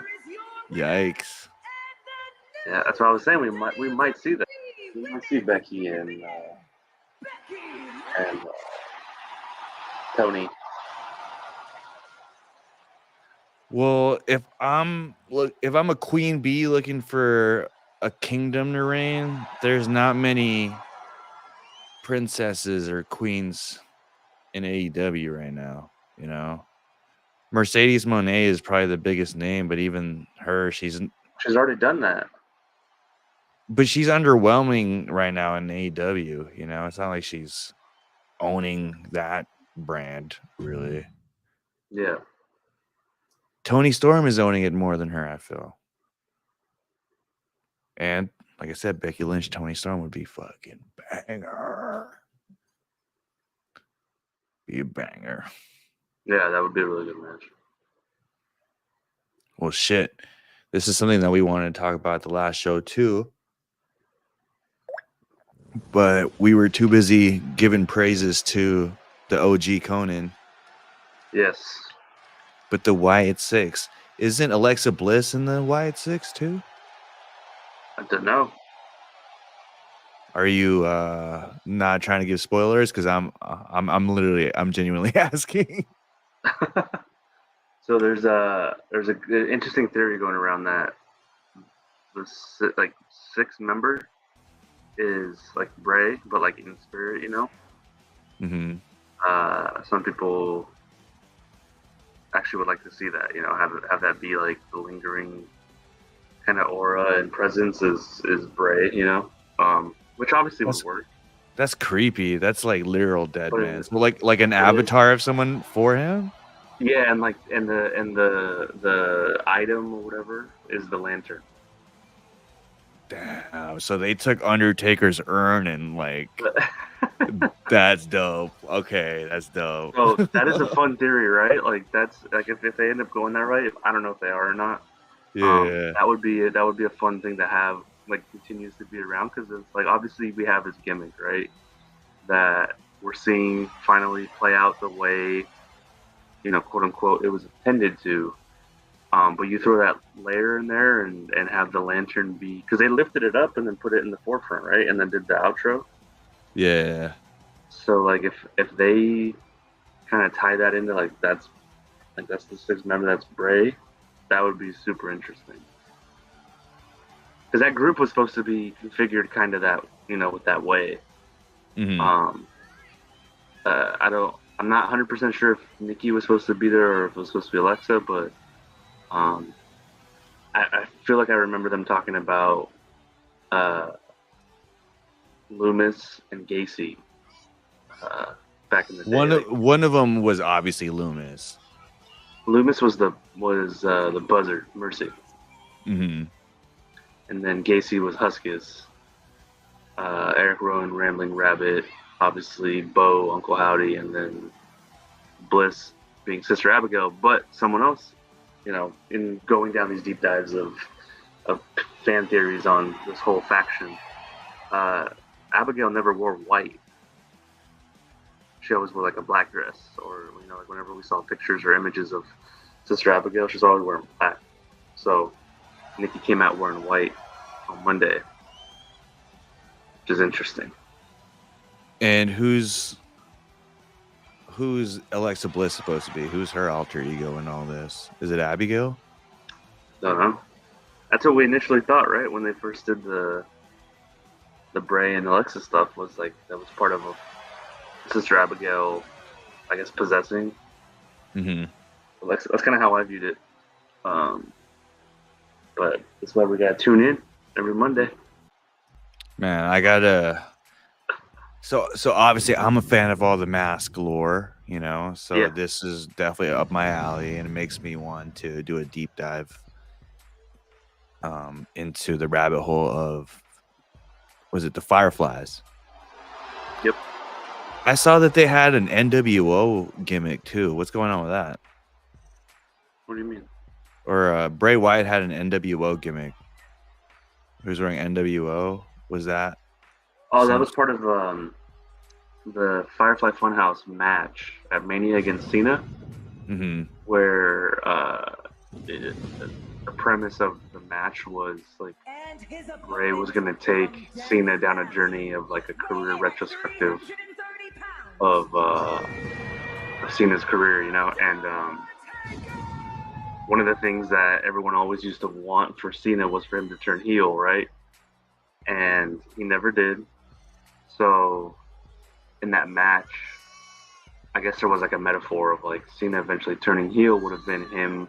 Yikes. Yeah, that's what I was saying. We might see that. We might see Becky and Tony. Well, if I'm a queen bee looking for a kingdom to reign, there's not many princesses or queens in AEW right now, you know. Mercedes Moné is probably the biggest name, but even her, she's already done that. But she's underwhelming right now in AEW, you know. It's not like she's owning that brand, really. Yeah. Toni Storm is owning it more than her, I feel. And like I said, Becky Lynch, Toni Storm would be fucking banger. Be a banger. Yeah, that would be a really good match. Well, shit. This is something that we wanted to talk about at the last show, too. But we were too busy giving praises to the OG Conan. Yes. But the Wyatt Six. Isn't Alexa Bliss in the Wyatt Six, too? I don't know. Are you not trying to give spoilers? Because I'm genuinely asking. So there's a interesting theory going around that the sixth member is like Bray, but like in spirit, you know. Mm-hmm. Some people actually would like to see that, you know, have that be like the lingering kind of aura and presence is Bray, you know. Which obviously would work. That's creepy. That's like literal dead man. So like an avatar of someone for him? Yeah, and like the item or whatever is the lantern. Damn. So they took Undertaker's urn and like that's dope. Okay, that's dope. So that is a fun theory, right? Like that's like if they end up going that right, I don't know if they are or not. Yeah. That would be a fun thing to have, like, continues to be around, because it's like obviously we have this gimmick, right, that we're seeing finally play out the way, you know, quote unquote, it was intended to. But you throw that layer in there and have the lantern be, because they lifted it up and then put it in the forefront, right, and then did the outro. Yeah. So like if they kind of tie that into like that's the sixth member, that's Bray, that would be super interesting. Because that group was supposed to be configured kind of that, you know, with that way. Mm-hmm. I'm not 100% sure if Nikki was supposed to be there or if it was supposed to be Alexa, but I feel like I remember them talking about Loomis and Gacy back in the day. One of them was obviously Loomis. Loomis was the Buzzard, Mercy. Mm-hmm. And then Gacy was Huskus. Eric Rowan, Rambling Rabbit, obviously Bo, Uncle Howdy, and then Bliss being Sister Abigail. But someone else, you know, in going down these deep dives of fan theories on this whole faction, Abigail never wore white. She always wore like a black dress, or, you know, like whenever we saw pictures or images of Sister Abigail, she's always wearing black. So Nikki came out wearing white on Monday. which is interesting. And who's Alexa Bliss supposed to be? Who's her alter ego in all this? Is it Abigail? Don't know. That's what we initially thought, right? When they first did the Bray and Alexa stuff, was like that was part of Sister Abigail, I guess, possessing. Mm-hmm. Alexa. That's kind of how I viewed it. But that's why we got to tune in every Monday. Man, I gotta. So obviously, I'm a fan of all the mask lore, you know. So Yeah. this is definitely up my alley, and it makes me want to do a deep dive into the rabbit hole of, was it the Fireflies? Yep. I saw that they had an NWO gimmick too. What's going on with that? What do you mean? Or Bray Wyatt had an NWO gimmick. Who's wearing NWO? Was that? Oh, that was part of the Firefly Funhouse match at Mania against Cena, Mm-hmm. where the premise of the match was like Bray was going to take Cena down a journey of like a career retrospective of Cena's career, you know, and one of the things that everyone always used to want for Cena was for him to turn heel, right? And he never did. So in that match, I guess there was like a metaphor of like Cena eventually turning heel would have been him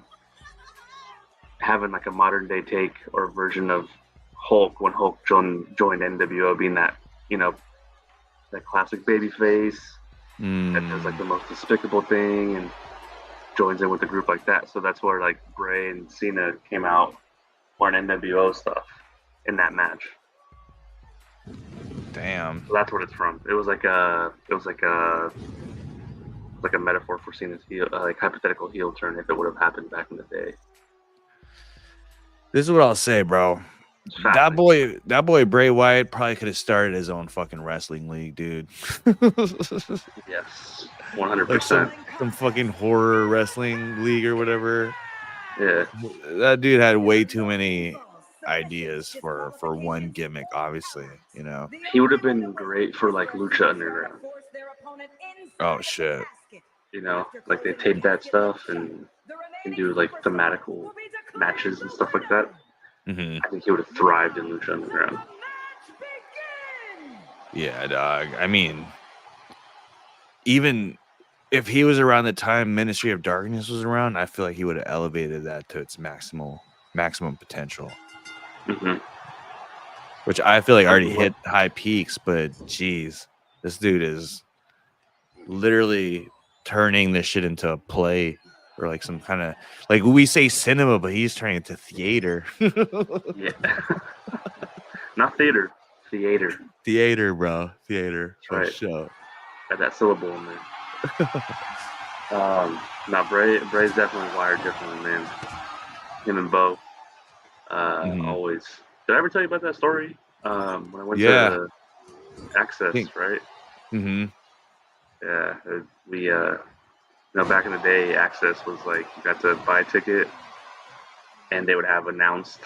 having like a modern day take or version of Hulk when Hulk joined NWO, being that, you know, that classic baby face that does like the most despicable thing and joins in with the group like that. So that's where like Bray and Cena came out wearing NWO stuff in that match. Damn. So that's what it's from. It was like a metaphor for Cena's heel, like hypothetical heel turn if it would have happened back in the day. This is what I'll say, bro. That boy Bray Wyatt probably could have started his own fucking wrestling league, dude. Yes, 100%. Like some fucking horror wrestling league or whatever. Yeah, That dude had way too many ideas for one gimmick, obviously, you know. he would have been great for like Lucha Underground. Oh shit. You know, like they tape that stuff and do like thematical matches and stuff like that. Mm-hmm. I think he would have thrived in Lucha Underground. Yeah, dog. I mean, even if he was around the time Ministry of Darkness was around, I feel like he would have elevated that to its maximum potential. Mm-hmm. Which I feel like already hit high peaks, but geez, this dude is literally turning this shit into a play or like some kind of, like, we say cinema, but he's turning it to theater. Yeah. Not theater. Theater. Theater, bro. Theater. For right. sure. Got that syllable in there. Now Bray's definitely wired differently, man. Him and Bo. Always. Did I ever tell you about that story? When I went to Access, right? Mm-hmm. Yeah. We back in the day, Access was like you got to buy a ticket and they would have announced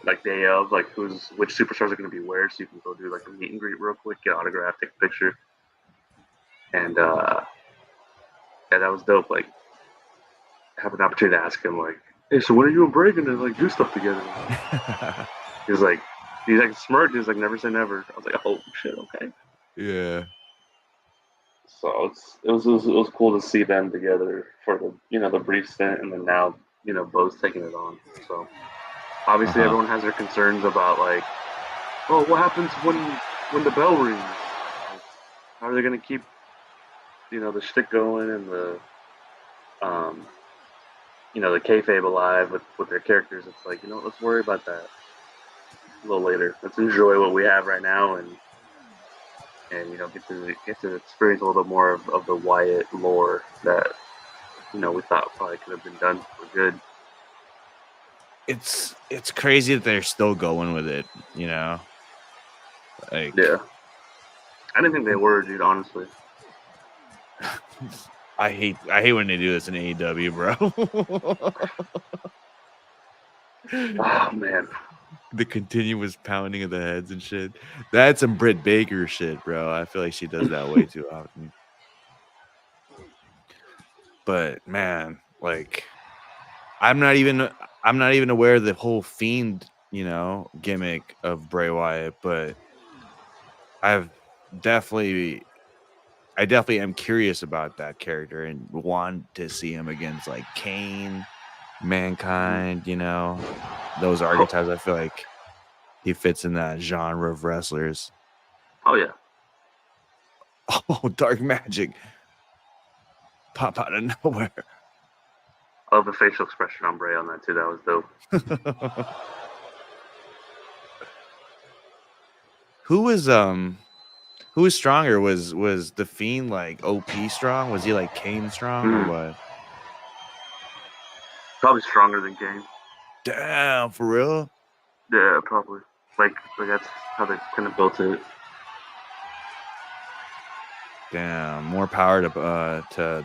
like day of like which superstars are going to be where, so you can go do like a meet and greet real quick, get autograph, take a picture. And yeah, that was dope. Like have an opportunity to ask him like, hey, so when are you and Bray gonna like do stuff together? he's like smirked. He's like, never say never. I was like, oh shit, okay. Yeah. So it was cool to see them together for the brief stint, and then now Bo's taking it on. So obviously everyone has their concerns about like, oh, what happens when the bell rings? Like, how are they gonna keep the shtick going and the the kayfabe alive with their characters? It's like, let's worry about that a little later. Let's enjoy what we have right now and get to experience a little bit more of the Wyatt lore that we thought probably could have been done for good. It's crazy that they're still going with it, Like, yeah, I didn't think they were, dude. Honestly, I hate when they do this in AEW, bro. Oh man, The continuous pounding of the heads and shit. That's some Britt Baker shit, bro. I feel like she does that way too often. But man, like I'm not even aware of the whole Fiend, gimmick of Bray Wyatt, but I definitely am curious about that character and want to see him against like Kane, Mankind, those archetypes. I feel like he fits in that genre of wrestlers. Oh yeah. Oh, Dark Magic pop out of nowhere. I love the facial expression on Bray on that too. That was dope. Who was stronger? Was the Fiend like OP strong? Was he like Kane strong or what? Probably stronger than Kane. Damn, for real? Yeah, probably. Like that's how they kind of built it. Damn, more power to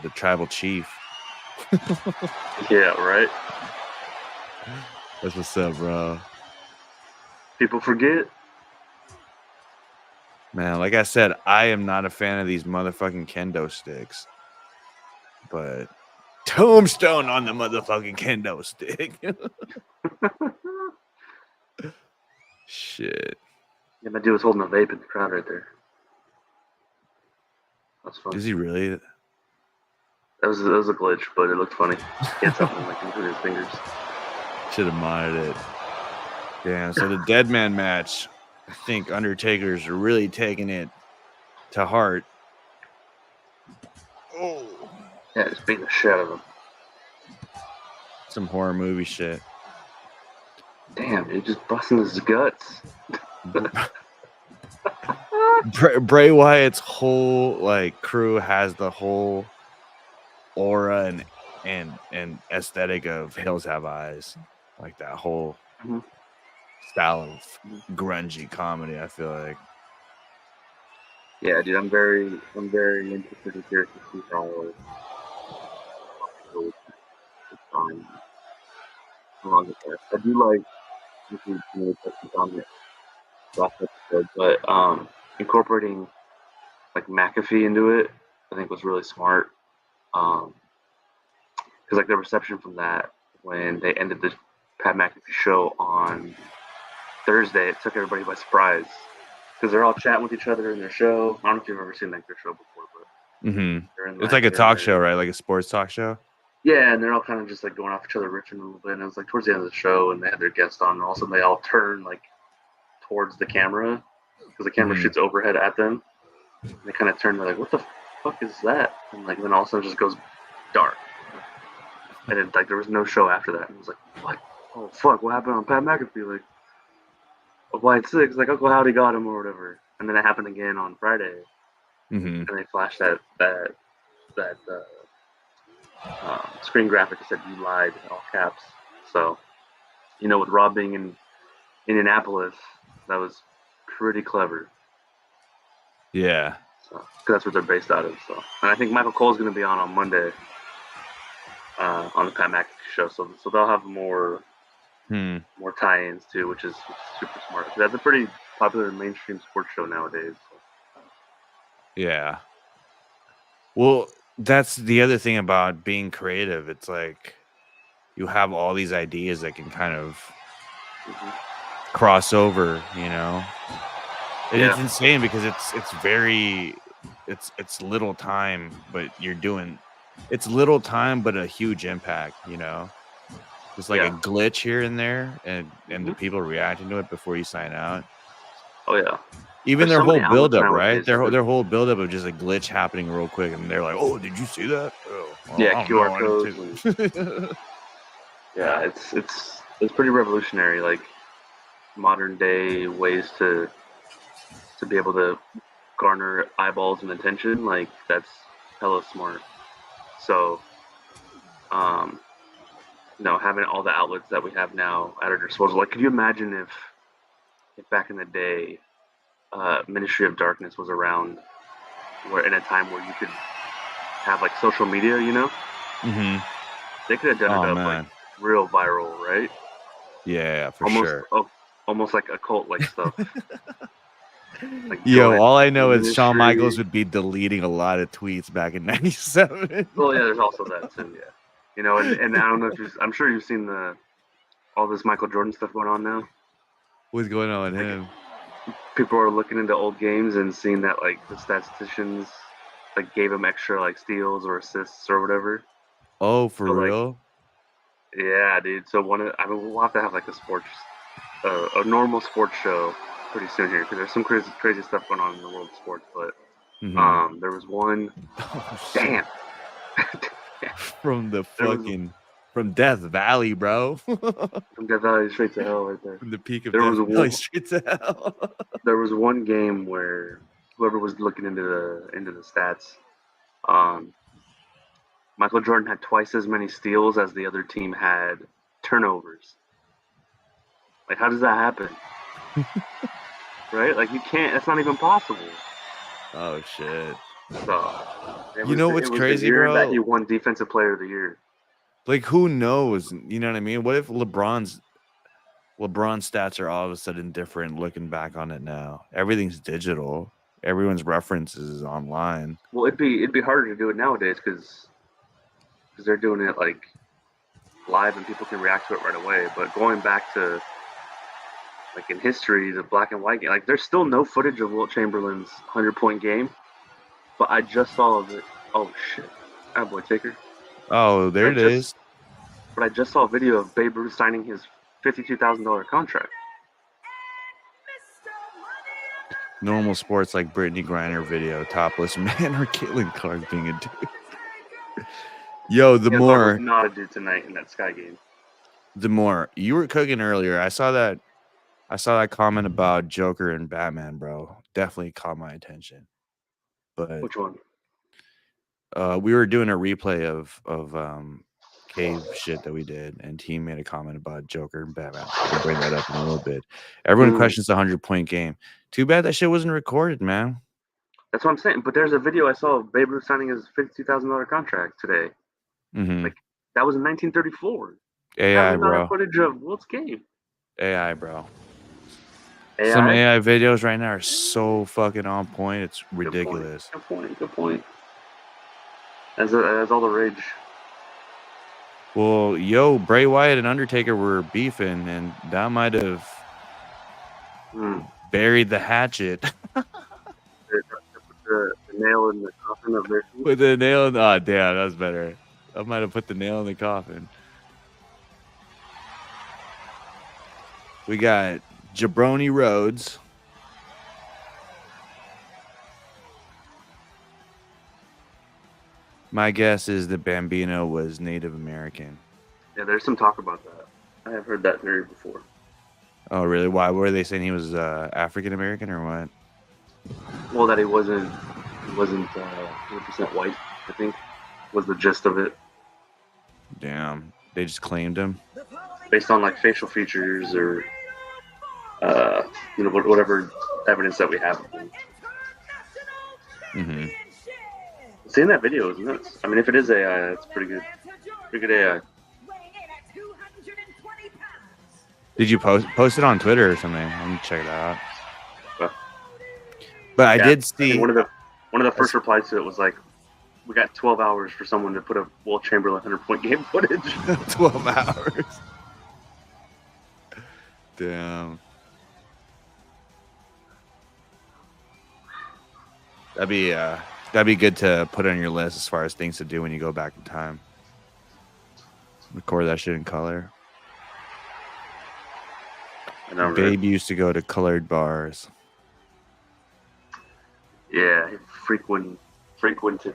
the tribal chief. Yeah, right. That's what's up, bro. People forget. Man, like I said, I am not a fan of these motherfucking kendo sticks. But tombstone on the motherfucking kendo stick. Shit. Yeah, my dude was holding a vape in the crowd right there. That's funny. Is he really? That was a glitch, but it looked funny. Can't tell him like through his fingers. Should have modded it. Damn. So the Dead Man match, I think Undertaker's really taking it to heart. Oh. Yeah, just beating the shit out of him. Some horror movie shit. Damn, dude, just busting his guts. Bray Wyatt's whole like crew has the whole aura and aesthetic of Hills Have Eyes, like that whole style of grungy comedy. I feel like. Yeah, dude, I'm very interested to hear to see how along with that. I do like this is really touching on it last episode, but incorporating like McAfee into it, I think was really smart. Because like the reception from that when they ended the Pat McAfee show on Thursday, it took everybody by surprise because they're all chatting with each other in their show. I don't know if you've ever seen like their show before, but it's like a talk show, right? Like a sports talk show. Yeah, and they're all kind of just like going off each other, riffing a little bit. And it was like towards the end of the show, and they had their guest on, and all of a sudden they all turn like towards the camera because the camera shoots overhead at them. And they kind of turn, they're like, "What the fuck is that?" And like then all of a sudden it just goes dark. And then like there was no show after that. And it was like, "What? Oh fuck! What happened on Pat McAfee?" Like, why it's 6? Like Uncle Howdy got him or whatever. And then it happened again on Friday, and they flashed that screen graphic that said "You lied" in all caps. So, with Rob being in Indianapolis, that was pretty clever. Yeah. So, 'cause that's what they're based out of. So, and I think Michael Cole's going to be on Monday on the Pat McAfee show. So they'll have more tie-ins too, which is super smart. That's a pretty popular mainstream sports show nowadays. So. Yeah. Well, that's the other thing about being creative. It's like you have all these ideas that can kind of cross over, And it's insane because it's little time, but it's little time, but a huge impact, Just like a glitch here and there, and the people reacting to it before you sign out. Oh yeah. Even their whole buildup, right? Their whole buildup of just a glitch happening real quick, and they're like, "Oh, did you see that?" Oh, well, yeah, QR codes. Yeah, it's pretty revolutionary. Like modern day ways to be able to garner eyeballs and attention. Like that's hella smart. So, having all the outlets that we have now at our disposal. Like, could you imagine if back in the day, Ministry of Darkness was around, where in a time where you could have like social media, they could have done it up like real viral, right? Yeah, for almost, sure. almost like occult like stuff. Like Yo, join all I know the is Shawn Michaels ministry. would be deleting a lot of tweets back in '97. Well, yeah, there's also that too. Yeah, you know, and I don't know if I'm sure you've seen all this Michael Jordan stuff going on now. What's going on with Like, him? people are looking into old games and seeing that like the statisticians like gave him extra like steals or assists or whatever. Oh, for So like, real? yeah, dude. So we'll have to have like a normal sports show pretty soon here because there's some crazy stuff going on in the world of sports. But Mhm. there was one. Oh, shit. Damn. From the There was fucking from Death Valley, bro. from Death Valley straight to hell right there. From the peak of There Death was Valley one, straight to hell. there was one game where whoever was looking into the stats, um, Michael Jordan had twice as many steals as the other team had turnovers. Like, how does that happen? Right? Like, you can't. That's not even possible. Oh shit. So, You know what's it was crazy, the year that bro? he won Defensive Player of the Year. Like, who knows? You know what I mean? What if LeBron's stats are all of a sudden different looking back on it now? Everything's digital. Everyone's references is online. Well, it'd be harder to do it nowadays because they're doing it like live and people can react to it right away. But going back to like in history, the black and white game, like there's still no footage of Wilt Chamberlain's 100-point game. But I just saw it. Oh shit! Ah, boy, Taker. Oh, there it is. But I just saw a video of Babe Ruth signing his $52,000 contract. Normal sports like Brittany Griner video, topless man, or Caitlin Clark being a dude. Yo, the Caitlin Clark more was not a dude tonight in that Sky game. the more you were cooking earlier, I saw that comment about Joker and Batman, bro. Definitely caught my attention. But Which one? we were doing a replay of cave shit that we did, and he made a comment about Joker and Batman. We'll bring that up in a little bit. Everyone questions the 100-point game. Too bad that shit wasn't recorded, man. That's what I'm saying. But there's a video I saw of Babe Ruth signing his $52,000 contract today. Mm-hmm. Like that was in 1934. AI, bro. Footage of Wilt's game. AI, bro. AI? Some AI videos right now are so fucking on point. It's ridiculous. Good point. As all the rage. Well, yo, Bray Wyatt and Undertaker were beefing, and that might have buried the hatchet. The nail in the coffin of their With the nail in oh damn, that was better. I might have put the nail in the coffin. We got Jabroni Rhodes. My guess is that Bambino was Native American. Yeah, there's some talk about that. I have heard that theory before. Oh, really? Why were they saying he was African American or what? Well, that he wasn't 100% white, I think, was the gist of it. Damn, they just claimed him based on like facial features or whatever evidence that we have of him. Mm-hmm. Seeing that video is nuts. I mean, if it is AI, that's pretty good AI. Did you post it on Twitter or something? I'm gonna check it out. But I did see one of the first replies to it was like, "We got 12 hours for someone to put a Wilt Chamberlain 100-point game footage." 12 hours. Damn. That'd be good to put on your list as far as things to do when you go back in time. Record that shit in color. Babe used to go to colored bars. Yeah, he frequented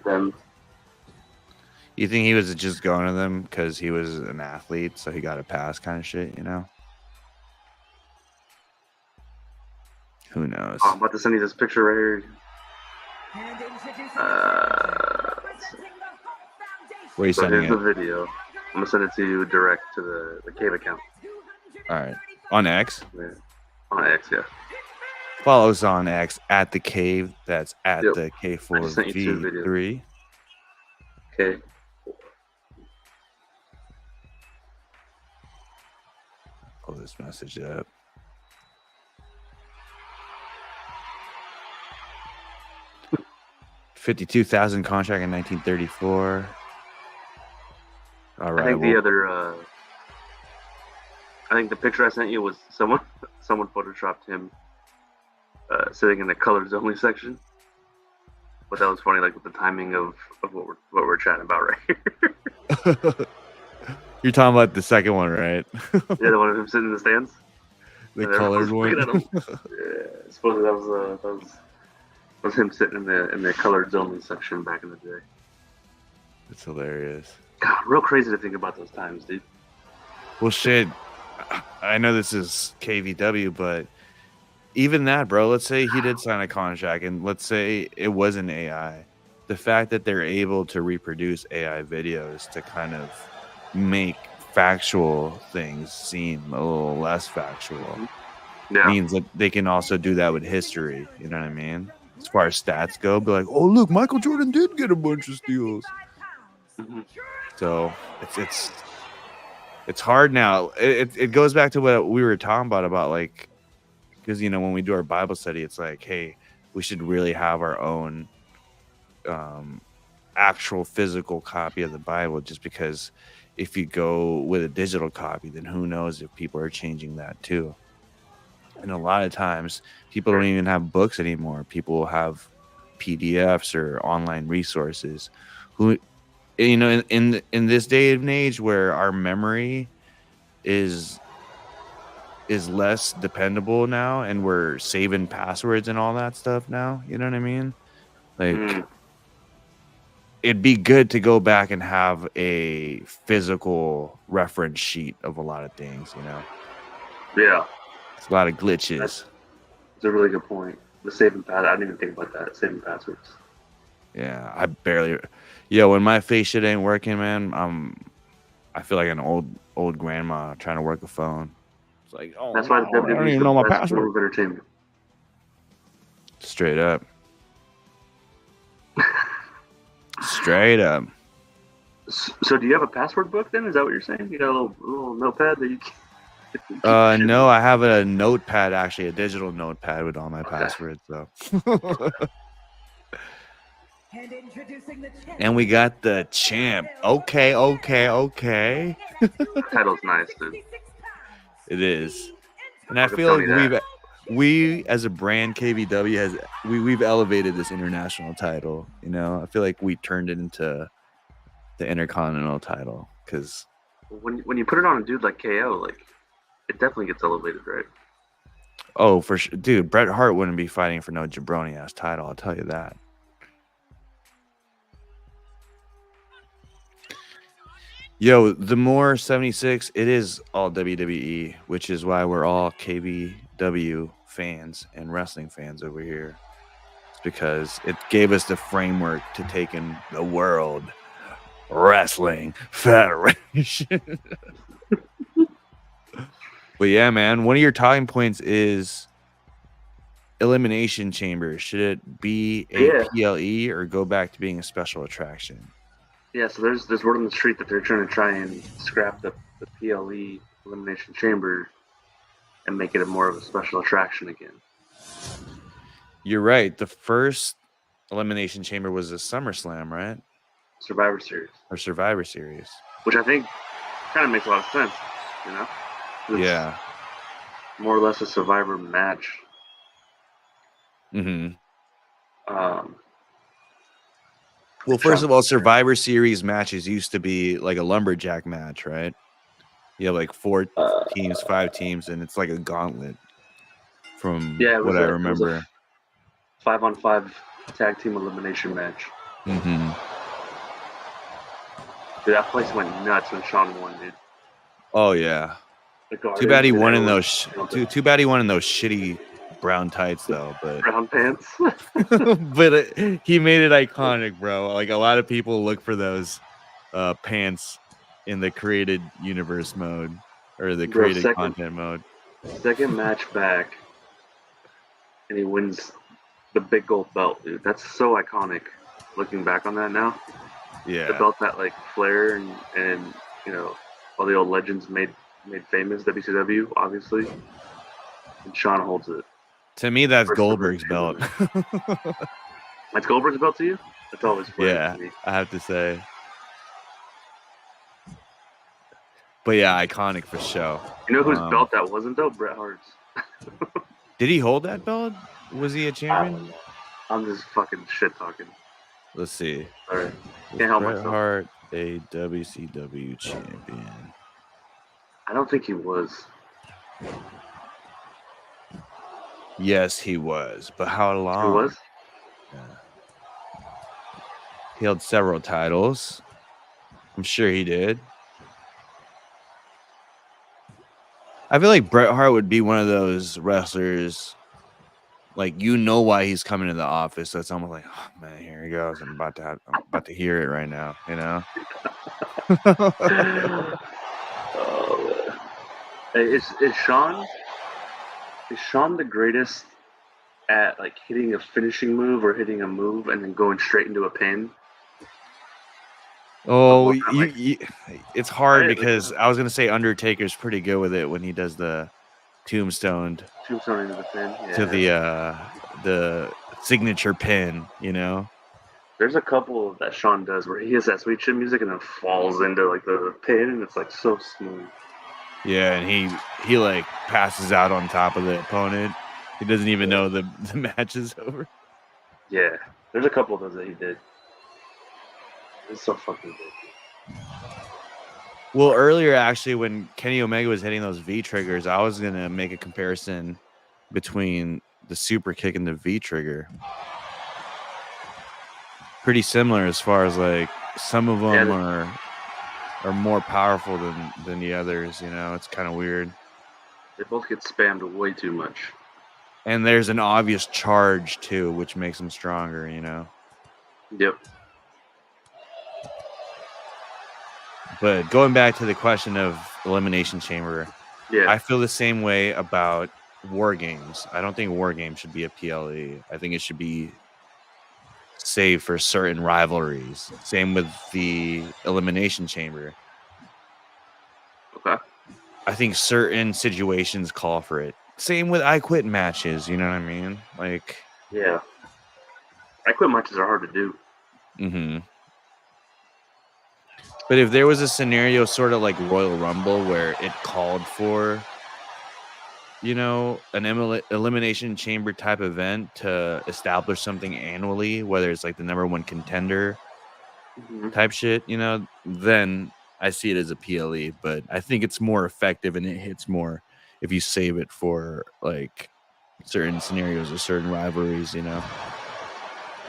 them. You think he was just going to them because he was an athlete, so he got a pass kind of shit, you know? Who knows? I'm about to send you this picture right here. Where are you sending here's the video. I'm going to send it to you direct to the Cave account. All right. On X? Yeah. On X, yeah. Follow us on X at the Cave. That's at the K4V3. Okay. Pull this message up. $52,000 contract in 1934. All right. I think the other, I think the picture I sent you was someone photoshopped him sitting in the colors only section. But that was funny, like with the timing of what we're chatting about right here. You're talking about the second one, right? Yeah, the one of him sitting in the stands. The colored one. Yeah, supposedly that was him sitting in the colors only section back in the day. It's hilarious. God, real crazy to think about those times, dude. Well, shit. I know this is KVW, but even that, bro, let's say he did sign a contract and let's say it was an AI. The fact that they're able to reproduce AI videos to kind of make factual things seem a little less factual means that they can also do that with history. You know what I mean? As far as stats go, be like, oh, look, Michael Jordan did get a bunch of steals. So it's hard now. It goes back to what we were talking about like, because, you know, when we do our Bible study, it's like, hey, we should really have our own actual physical copy of the Bible, just because if you go with a digital copy, then who knows if people are changing that too. And a lot of times people don't even have books anymore. People will have PDFs or online resources. Who, you know, in this day and age where our memory is less dependable now, and we're saving passwords and all that stuff now, you know what I mean? Like, it'd be good to go back and have a physical reference sheet of a lot of things, you know? Yeah. It's a lot of glitches. That's a really good point. The saving passwords. I didn't even think about that. Saving passwords. Yeah, I barely. Yeah, when my face shit ain't working, man, I feel like an old grandma trying to work a phone. It's like, oh, that's why I don't even know my password. Of entertainment. Straight up. Straight up. So do you have a password book then? Is that what you're saying? You got a little notepad that you can... No, I have a notepad, actually, a digital notepad with all my passwords, though. And we got the champ. Okay. Title's nice, dude. It is. And I feel like we as a brand, KVW we've elevated this international title. You know, I feel like we turned it into the intercontinental title, because when you put it on a dude like KO, like, it definitely gets elevated, right? Oh, for sure, dude. Bret Hart wouldn't be fighting for no jabroni ass title. I'll tell you that. Yo, the more 76, it is all WWE, which is why we're all KVW fans and wrestling fans over here. It's because it gave us the framework to take in the World Wrestling Federation. But yeah, man, one of your talking points is Elimination Chamber. Should it be a PLE or go back to being a special attraction? Yeah, so there's word on the street that they're trying and scrap the PLE Elimination Chamber and make it more of a special attraction again. You're right. The first Elimination Chamber was a SummerSlam, right? Survivor Series. Or Survivor Series. Which I think kind of makes a lot of sense, you know? Yeah. More or less a Survivor match. Mm-hmm. Well, first of all, Survivor Series matches used to be like a lumberjack match, right? You have like 4 teams, 5 teams, and it's like a gauntlet from what I remember. It was a 5-on-5 tag team elimination match. Mm-hmm. Dude, that place went nuts when Sean won, dude. Oh yeah. Too bad he won in those. Too bad he won in those shitty brown tights, though. But brown pants. But he made it iconic, bro. Like, a lot of people look for those pants in the created universe mode or the created content mode. Second match back, and he wins the big gold belt, dude. That's so iconic. Looking back on that now, yeah, the belt that like Flair and you know, all the old legends made famous, WCW obviously, and Sean holds it. To me, that's Goldberg's belt. That's Goldberg's belt to you? It's always funny Yeah, to me. I have to say. But yeah, iconic for show. You know whose belt that wasn't though? Bret Hart's. Did he hold that belt? Was he a I don't champion? know. I'm just fucking shit talking. Let's see. Sorry. Was Can't help Bret myself. Hart a WCW champion? I don't think he was. Yes, he was. But how long? Who was? Yeah. He held several titles. I'm sure he did. I feel like Bret Hart would be one of those wrestlers, like, you know why he's coming to the office. So it's almost like, oh man, here he goes. I'm about to hear it right now, you know? Oh, hey, is Sean the greatest at like hitting a finishing move or hitting a move and then going straight into a pin? Oh, Like, it's hard right, because I was gonna say Undertaker's pretty good with it when he does the tombstone tombstone into the pin. Yeah. to the signature pin, you know. There's a couple that Sean does where he has that sweet chin music and then falls into like the pin and it's like so smooth. Yeah, and he like passes out on top of the opponent. He doesn't even know the match is over. Yeah, there's a couple of those that he did. It's so fucking good. Well, earlier actually, when Kenny Omega was hitting those V triggers, I was gonna make a comparison between the super kick and the V trigger. Pretty similar as far as like some of them are more powerful than the others. You know, it's kind of weird. They both get spammed way too much. And there's an obvious charge too, which makes them stronger. You know. Yep. But going back to the question of Elimination Chamber, Yeah. I feel the same way about War Games. I don't think War Games should be a PLE. I think it should be saved for certain rivalries. Same with the Elimination Chamber. Okay. I think certain situations call for it. Same with I Quit matches. You know what I mean? Like, yeah. I Quit matches are hard to do. mm-hmm. But if there was a scenario sort of like Royal Rumble where it called for, you know, an Elimination Chamber type event to establish something annually, whether it's like the #1 contender type shit, you know, then I see it as a PLE. But I think it's more effective and it hits more if you save it for like certain scenarios or certain rivalries, you know.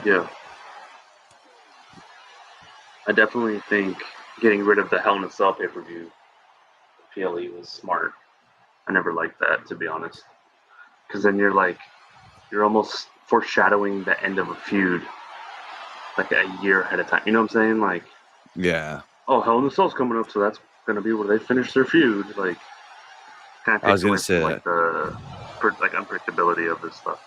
Yeah. I definitely think getting rid of the Hell in a Cell pay-per-view PLE was smart. I never liked that, to be honest. Because then you're almost foreshadowing the end of a feud like a year ahead of time. You know what I'm saying? Like, yeah. Oh, Hell in a Cell's coming up, so that's going to be where they finish their feud. Like, kind of I was takes gonna away say from, like, the unpredictability of this stuff.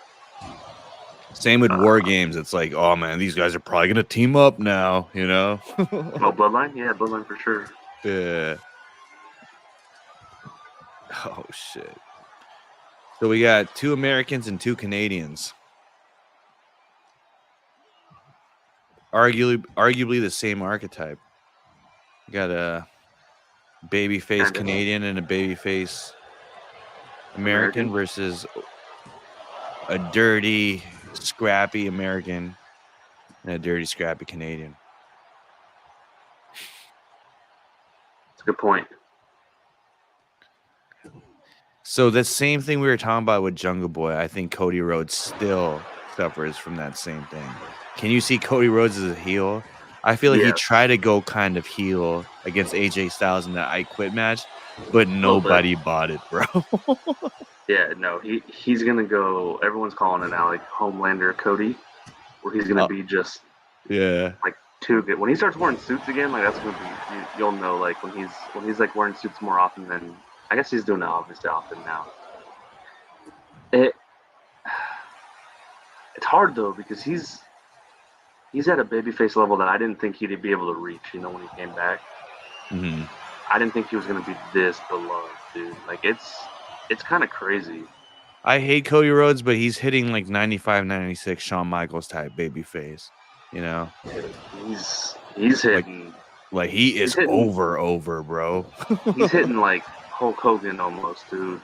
Same with War Games. It's like, oh man, these guys are probably gonna team up now, you know? Oh, Bloodline? Yeah, Bloodline for sure. Yeah. Oh shit. So we got 2 Americans and 2 Canadians. Arguably the same archetype. You got a babyface Canadian and a babyface American versus a dirty, scrappy American and a dirty, scrappy Canadian. That's a good point. So the same thing we were talking about with Jungle Boy, I think Cody Rhodes still suffers from that same thing. Can you see Cody Rhodes as a heel? I feel like he tried to go kind of heel against AJ Styles in that I Quit match, but nobody bought it, bro. Yeah, no, he's gonna go. Everyone's calling it now, like Homelander Cody, where he's gonna be just like too good. When he starts wearing suits again, like that's gonna be you'll know like when he's like wearing suits more often than I guess he's doing it obviously often now. It's hard though because he's at a babyface level that I didn't think he'd be able to reach. You know, when he came back, I didn't think he was gonna be this beloved, dude. Like it's kind of crazy. I hate Cody Rhodes, but he's hitting like 95, 96 Shawn Michaels type babyface. You know, he's hitting like he is over, bro. He's hitting like Hulk Hogan almost, dude.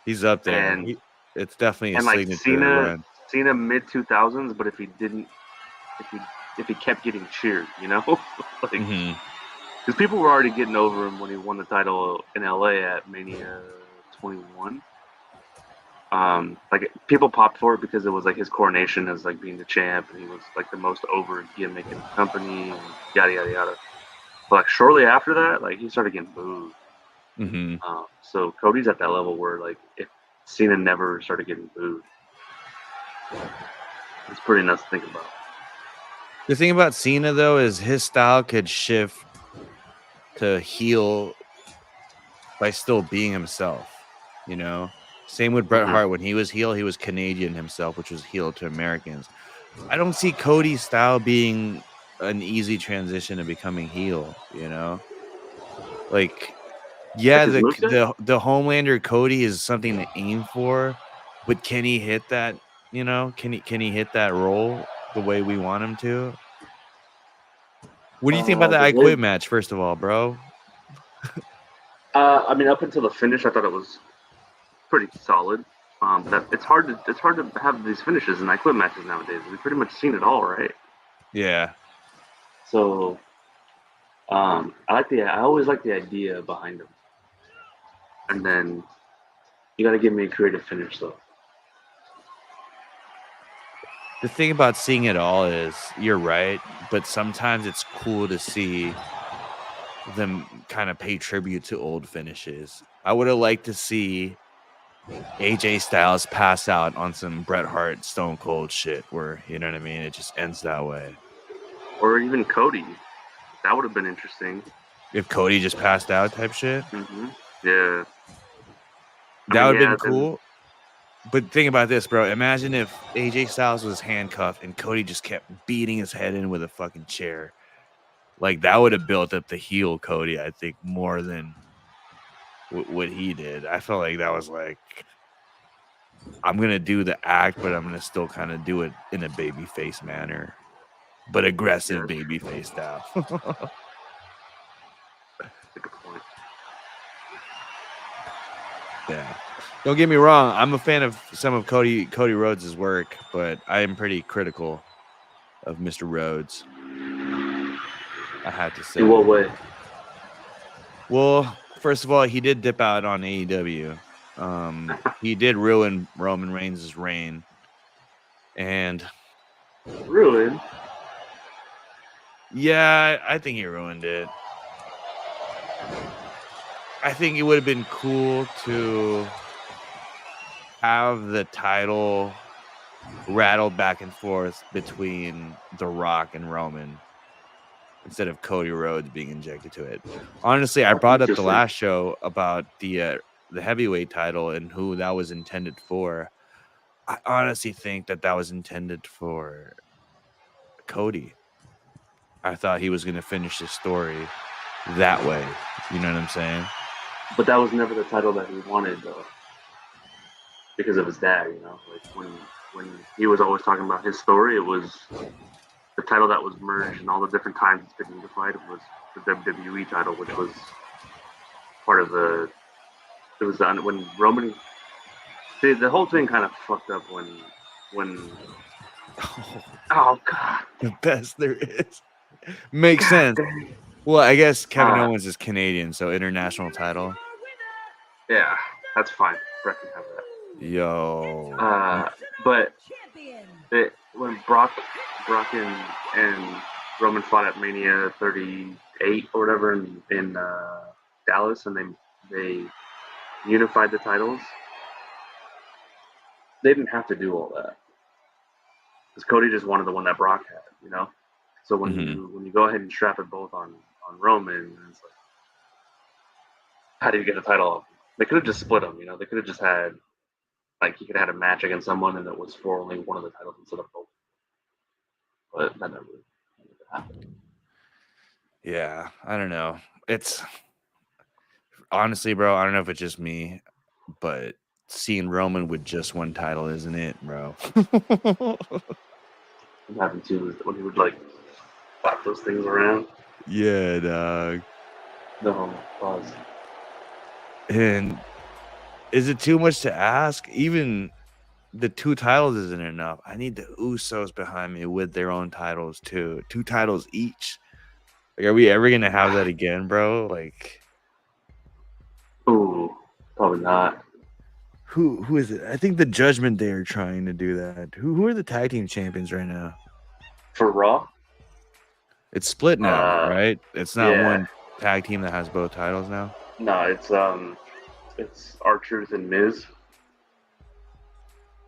He's up there. And it's definitely a and like signature run. Cena mid 2000s, but if he kept getting cheered, you know, like because people were already getting over him when he won the title in LA at Mania 21. Like people popped for it because it was like his coronation as like being the champ, and he was like the most over gimmick in the company, and yada yada yada. But like shortly after that, like he started getting booed. So Cody's at that level where like if Cena never started getting booed, it's pretty nuts to think about. The thing about Cena though is his style could shift to heel by still being himself, you know. Same with Bret Hart. When he was heel, he was Canadian himself, which was heel to Americans. I don't see Cody's style being an easy transition to becoming heel, you know. Like, yeah, the Homelander Cody is something to aim for, but can he hit that? You know, can he hit that role the way we want him to? What do you think about the I Quit match, first of all, bro? I mean, up until the finish, I thought it was pretty solid. It's hard to have these finishes in I Quit matches nowadays. We've pretty much seen it all, right? Yeah. So, I always like the idea behind them, and then you got to give me a creative finish, though. The thing about seeing it all is you're right, but sometimes it's cool to see them kind of pay tribute to old finishes. I would have liked to see AJ Styles pass out on some Bret Hart Stone Cold shit where, you know what I mean, it just ends that way. Or even Cody. That would have been interesting. If Cody just passed out type shit? Yeah. That would have been cool. But think about this, bro. Imagine if AJ Styles was handcuffed and Cody just kept beating his head in with a fucking chair. Like, that would have built up the heel Cody, I think, more than what he did. I felt like that was like, I'm going to do the act, but I'm going to still kind of do it in a babyface manner. But aggressive babyface style. Good point. Yeah. Don't get me wrong. I'm a fan of some of Cody Rhodes' work, but I am pretty critical of Mr. Rhodes. I have to say. In what way? Well, first of all, he did dip out on AEW. He did ruin Roman Reigns' reign. And ruin? Yeah, I think he ruined it. I think it would have been cool to have the title rattled back and forth between The Rock and Roman instead of Cody Rhodes being injected to it. Honestly, I brought up the last show about the heavyweight title and who that was intended for. I honestly think that was intended for Cody. I thought he was going to finish his story that way. You know what I'm saying? But that was never the title that he wanted, though, because of his dad. You know, like when he was always talking about his story, it was the title that was merged and all the different times it's been unified was the WWE title, which was part of the. It was when Roman. The whole thing kind of fucked up when. Oh God! The best there is. Makes sense. Well, I guess Kevin Owens is Canadian, so international title. Yeah, that's fine. Brett can have that. Yo. But when Brock and Roman fought at Mania 38 or whatever in Dallas, and they unified the titles, they didn't have to do all that because Cody just wanted the one that Brock had, you know. So when you go ahead and strap it both on Roman, it's like, how do you get the title? They could have just split them, you know. They could have just had, like, he could have had a match against someone and it was for only one of the titles instead of both. But that never happened. Yeah, I don't know. It's honestly, bro, I don't know if it's just me, but seeing Roman with just one title isn't it, bro? I'm having to when he would like flap those things around. Yeah, dog. No, pause. And is it too much to ask? Even the 2 titles isn't enough. I need the Usos behind me with their own titles too. 2 titles each. Like, are we ever gonna have that again, bro? Like, Ooh, probably not. who is it? I think the Judgment Day are trying to do that. Who are the tag team champions right now? For Raw, It's split now, right? It's not yeah. one tag team that has both titles now. No, it's R-Truth and Miz,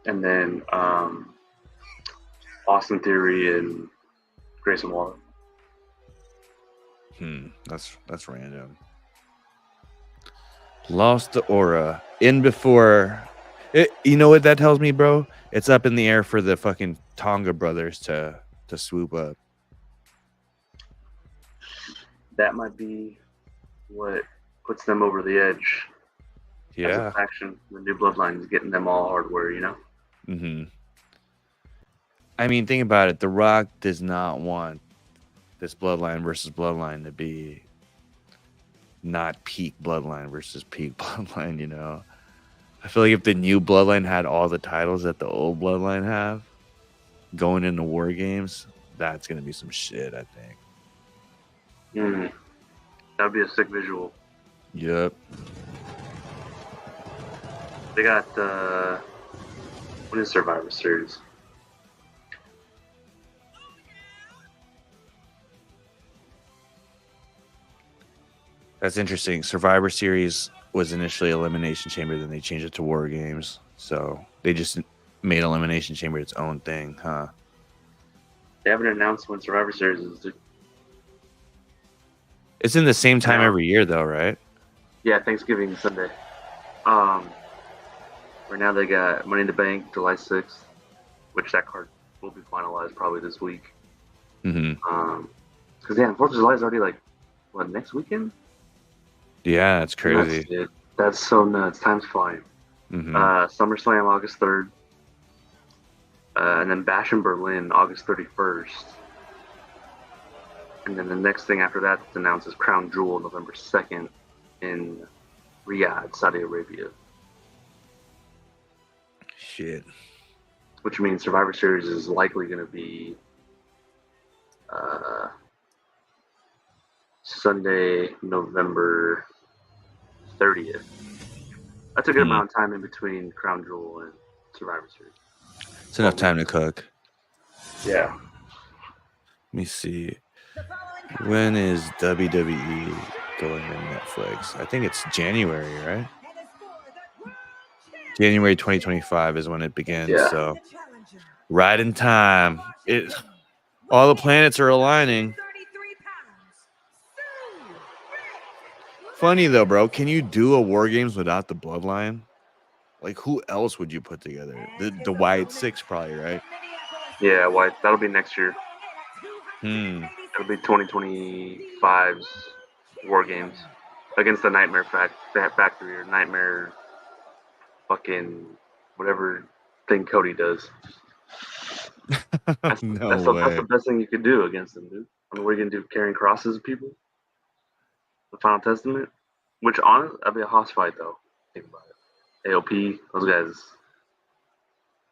and then Austin Theory and Grayson Waller. That's random. Lost the aura in before. You know what that tells me, bro? It's up in the air for the fucking Tonga brothers to swoop up. That might be what puts them over the edge. As Yeah. a faction, the new bloodline is getting them all hardware, you know? Mm-hmm. I mean, think about it. The Rock does not want this bloodline versus bloodline to be not peak bloodline versus peak bloodline, you know? I feel like if the new bloodline had all the titles that the old bloodline have going into War Games, that's going to be some shit, I think. That'd be a sick visual. Yep. They got what is Survivor Series? That's interesting. Survivor Series was initially Elimination Chamber, then they changed it to War Games. So they just made Elimination Chamber its own thing, huh? They haven't announced when Survivor Series is. It's in the same time every year, though, right? Yeah, Thanksgiving Sunday. Right now they got Money in the Bank July 6th, which that card will be finalized probably this week. Mm-hmm. Because 4th of July is already like what, next weekend? Yeah, it's crazy. That's so nuts. Time's flying. Mm-hmm. SummerSlam August 3rd, and then Bash in Berlin August 31st. And then the next thing after that that's announced is Crown Jewel November 2nd in Riyadh, Saudi Arabia. Shit. Which means Survivor Series is likely going to be Sunday, November 30th. That's a good amount of time in between Crown Jewel and Survivor Series. It's enough time to cook. Yeah. Let me see. When is WWE going to Netflix? I think it's January, right? January 2025 is when it begins. Yeah. So right in time. All the planets are aligning. Funny though, bro. Can you do a War Games without the bloodline? Like, who else would you put together? The Wyatt Six, probably, right? Yeah, White. That'll be next year. It'll be 2025's War Games against the Nightmare Factory or Nightmare fucking whatever thing Cody does. That's the best thing you could do against them, dude. I mean, what are you gonna do? Carrying crosses of people? The Final Testament? Which honestly, that'd be a hoss fight though. Think about it. AOP, those guys.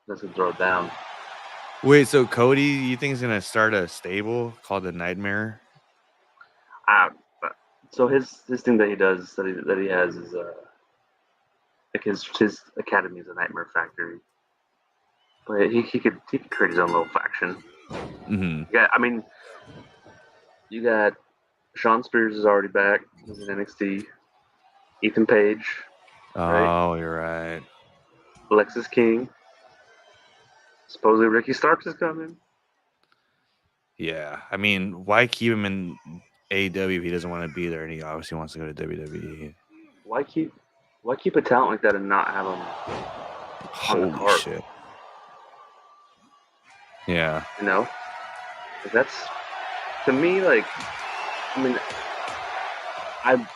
That's gonna throw it down. Wait, so Cody, you think is gonna start a stable called the Nightmare? So his thing that he does that he has is like his academy is a Nightmare Factory, but he could create his own little faction. Mm-hmm. Yeah, I mean, you got Sean Spears is already back. He's in NXT. Ethan Page. Oh, right? You're right. Alexis King. Supposedly Ricky Starks is coming. Yeah, I mean, why keep him in AEW if he doesn't want to be there, and he obviously wants to go to WWE? Why keep a talent like that and not have him? Holy shit! Yeah, you know, that's to me like. I mean, I'd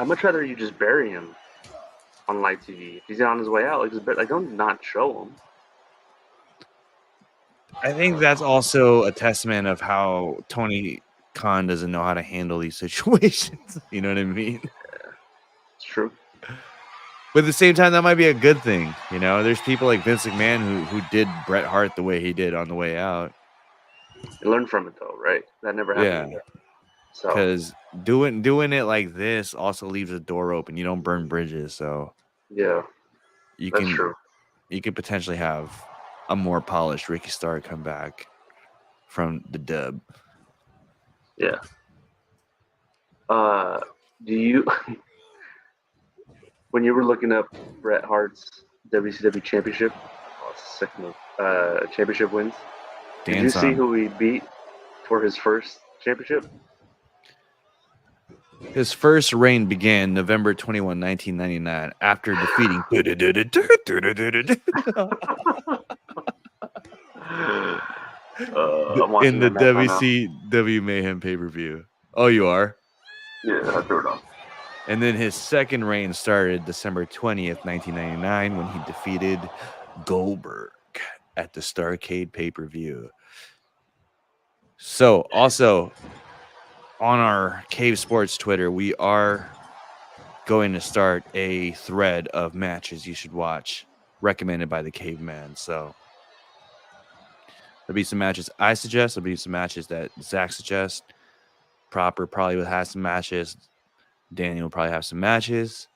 much rather you just bury him on live TV. If he's on his way out, like don't not show him. I think that's also a testament of how Tony Khan doesn't know how to handle these situations. You know what I mean? It's true. But at the same time, that might be a good thing. You know, there's people like Vince McMahon who did Bret Hart the way he did on the way out. You learn from it though, right? That never happened again. So Because doing it like this also leaves a door open. You don't burn bridges, so yeah, you that's can true. you could potentially have a more polished Ricky Starr come back from the dub. Yeah. Do you when you were looking up Bret Hart's WCW championship, sick move, championship wins, did you see who he beat for his first championship? His first reign began November 21, 1999, after defeating in the WCW Mayhem pay-per-view. Oh, you are? Yeah, I threw it on. And then his second reign started December 20th, 1999, when he defeated Goldberg at the Starrcade pay-per-view. So, also, on our Cave Sports Twitter, we are going to start a thread of matches you should watch, recommended by the Caveman. So, there'll be some matches I suggest. There'll be some matches that Zach suggests. Proper probably will have some matches. Daniel will probably have some matches.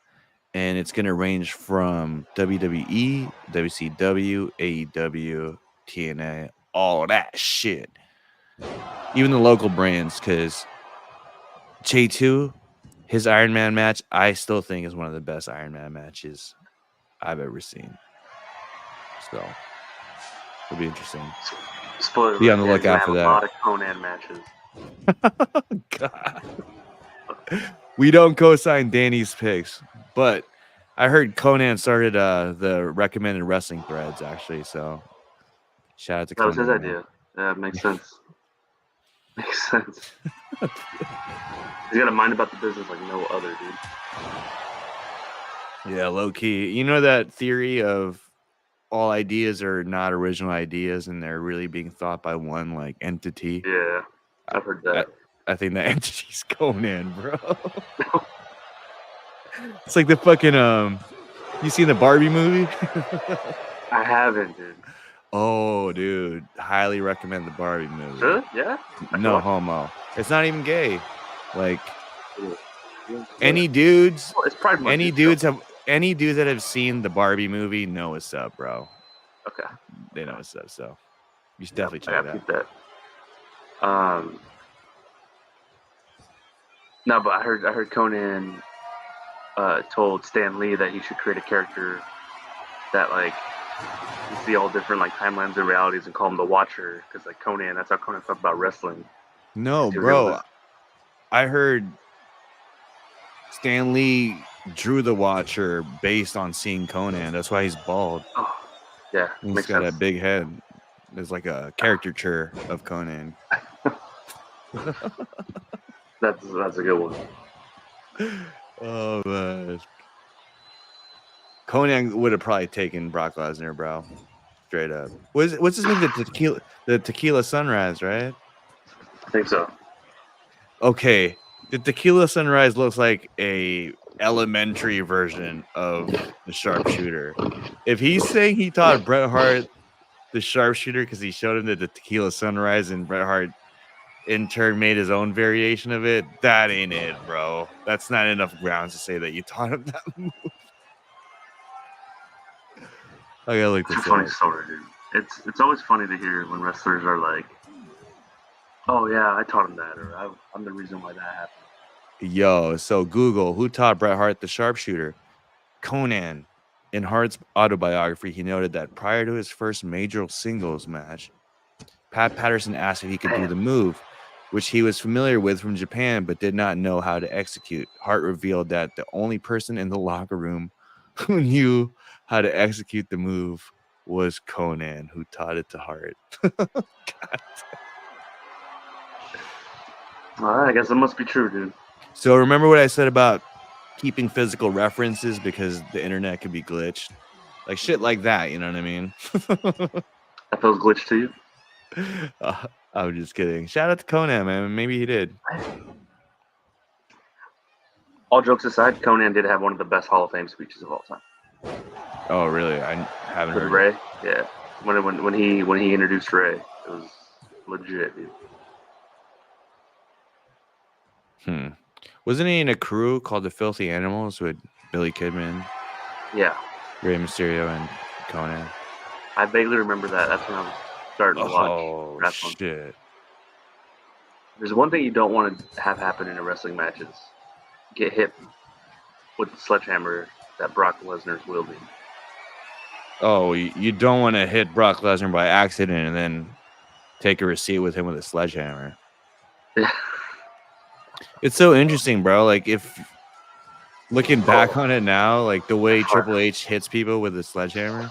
And it's going to range from WWE, WCW, AEW, TNA, all that shit. Even the local brands, because J2, his Iron Man match, I still think is one of the best Iron Man matches I've ever seen. So, it'll be interesting. Spoiler, be on the lookout for that. A lot of Conan matches. God. We don't co-sign Danny's picks, but I heard Conan started the recommended wrestling threads, actually. So, shout out to Conan. That was his idea. Yeah, makes sense. Makes sense. He's got a mind about the business like no other, dude. Yeah, low key. You know that theory of all ideas are not original ideas and they're really being thought by one like entity? Yeah, I've heard that. I think that entity's Conan, bro. It's like the fucking you seen the Barbie movie? I haven't, dude. Oh, dude, highly recommend the Barbie movie. Really? Yeah. No homo. It's not even gay. Like any dudes, any dudes that have seen the Barbie movie know what's up, bro. Okay. They know what's up, so you should definitely check it out. No, but I heard Conan told Stan Lee that he should create a character that like you see all different like timelines and realities and call him the Watcher, because like Conan, that's how Conan talked about wrestling. No, bro. I heard Stan Lee drew the Watcher based on seeing Conan. That's why he's bald. Oh, yeah. He's got a big head. There's like a caricature of Conan. That's a good one. Oh man. Conan would have probably taken Brock Lesnar, bro. Straight up. What's his name? The Tequila Sunrise, right? I think so. Okay. The Tequila Sunrise looks like a elementary version of the sharpshooter. If he's saying he taught Bret Hart the sharpshooter because he showed him the Tequila Sunrise and Bret Hart in turn made his own variation of it, that ain't it, bro. That's not enough grounds to say that you taught him that move. I gotta look this up. It's a funny story, dude. It's always funny to hear when wrestlers are like, "Oh yeah, I taught him that," or "I'm the reason why that happened." Yo, so Google, who taught Bret Hart the sharpshooter? Conan. In Hart's autobiography, he noted that prior to his first major singles match, Pat Patterson asked if he could do the move, which he was familiar with from Japan but did not know how to execute. Hart revealed that the only person in the locker room who knew how to execute the move was Conan, who taught it to Hart. I guess it must be true, dude. So remember what I said about keeping physical references because the internet could be glitched? Like shit like that, you know what I mean? That feels glitched to you? I'm just kidding. Shout out to Conan, man. Maybe he did. All jokes aside, Conan did have one of the best Hall of Fame speeches of all time. Oh, really? I haven't With heard Ray, it. yeah. When he introduced Ray, it was legit, dude. Wasn't he in a crew called the Filthy Animals with Billy Kidman, Yeah, Rey Mysterio, and Conan? I vaguely remember that. That's when I was starting to watch wrestling. Shit. There's one thing you don't want to have happen in a wrestling match is get hit with the sledgehammer that Brock Lesnar's wielding. Oh, you don't want to hit Brock Lesnar by accident and then take a receipt with him with a sledgehammer. Yeah. It's so interesting, bro. Like, if looking back on it now, like the way Triple H hits people with a sledgehammer,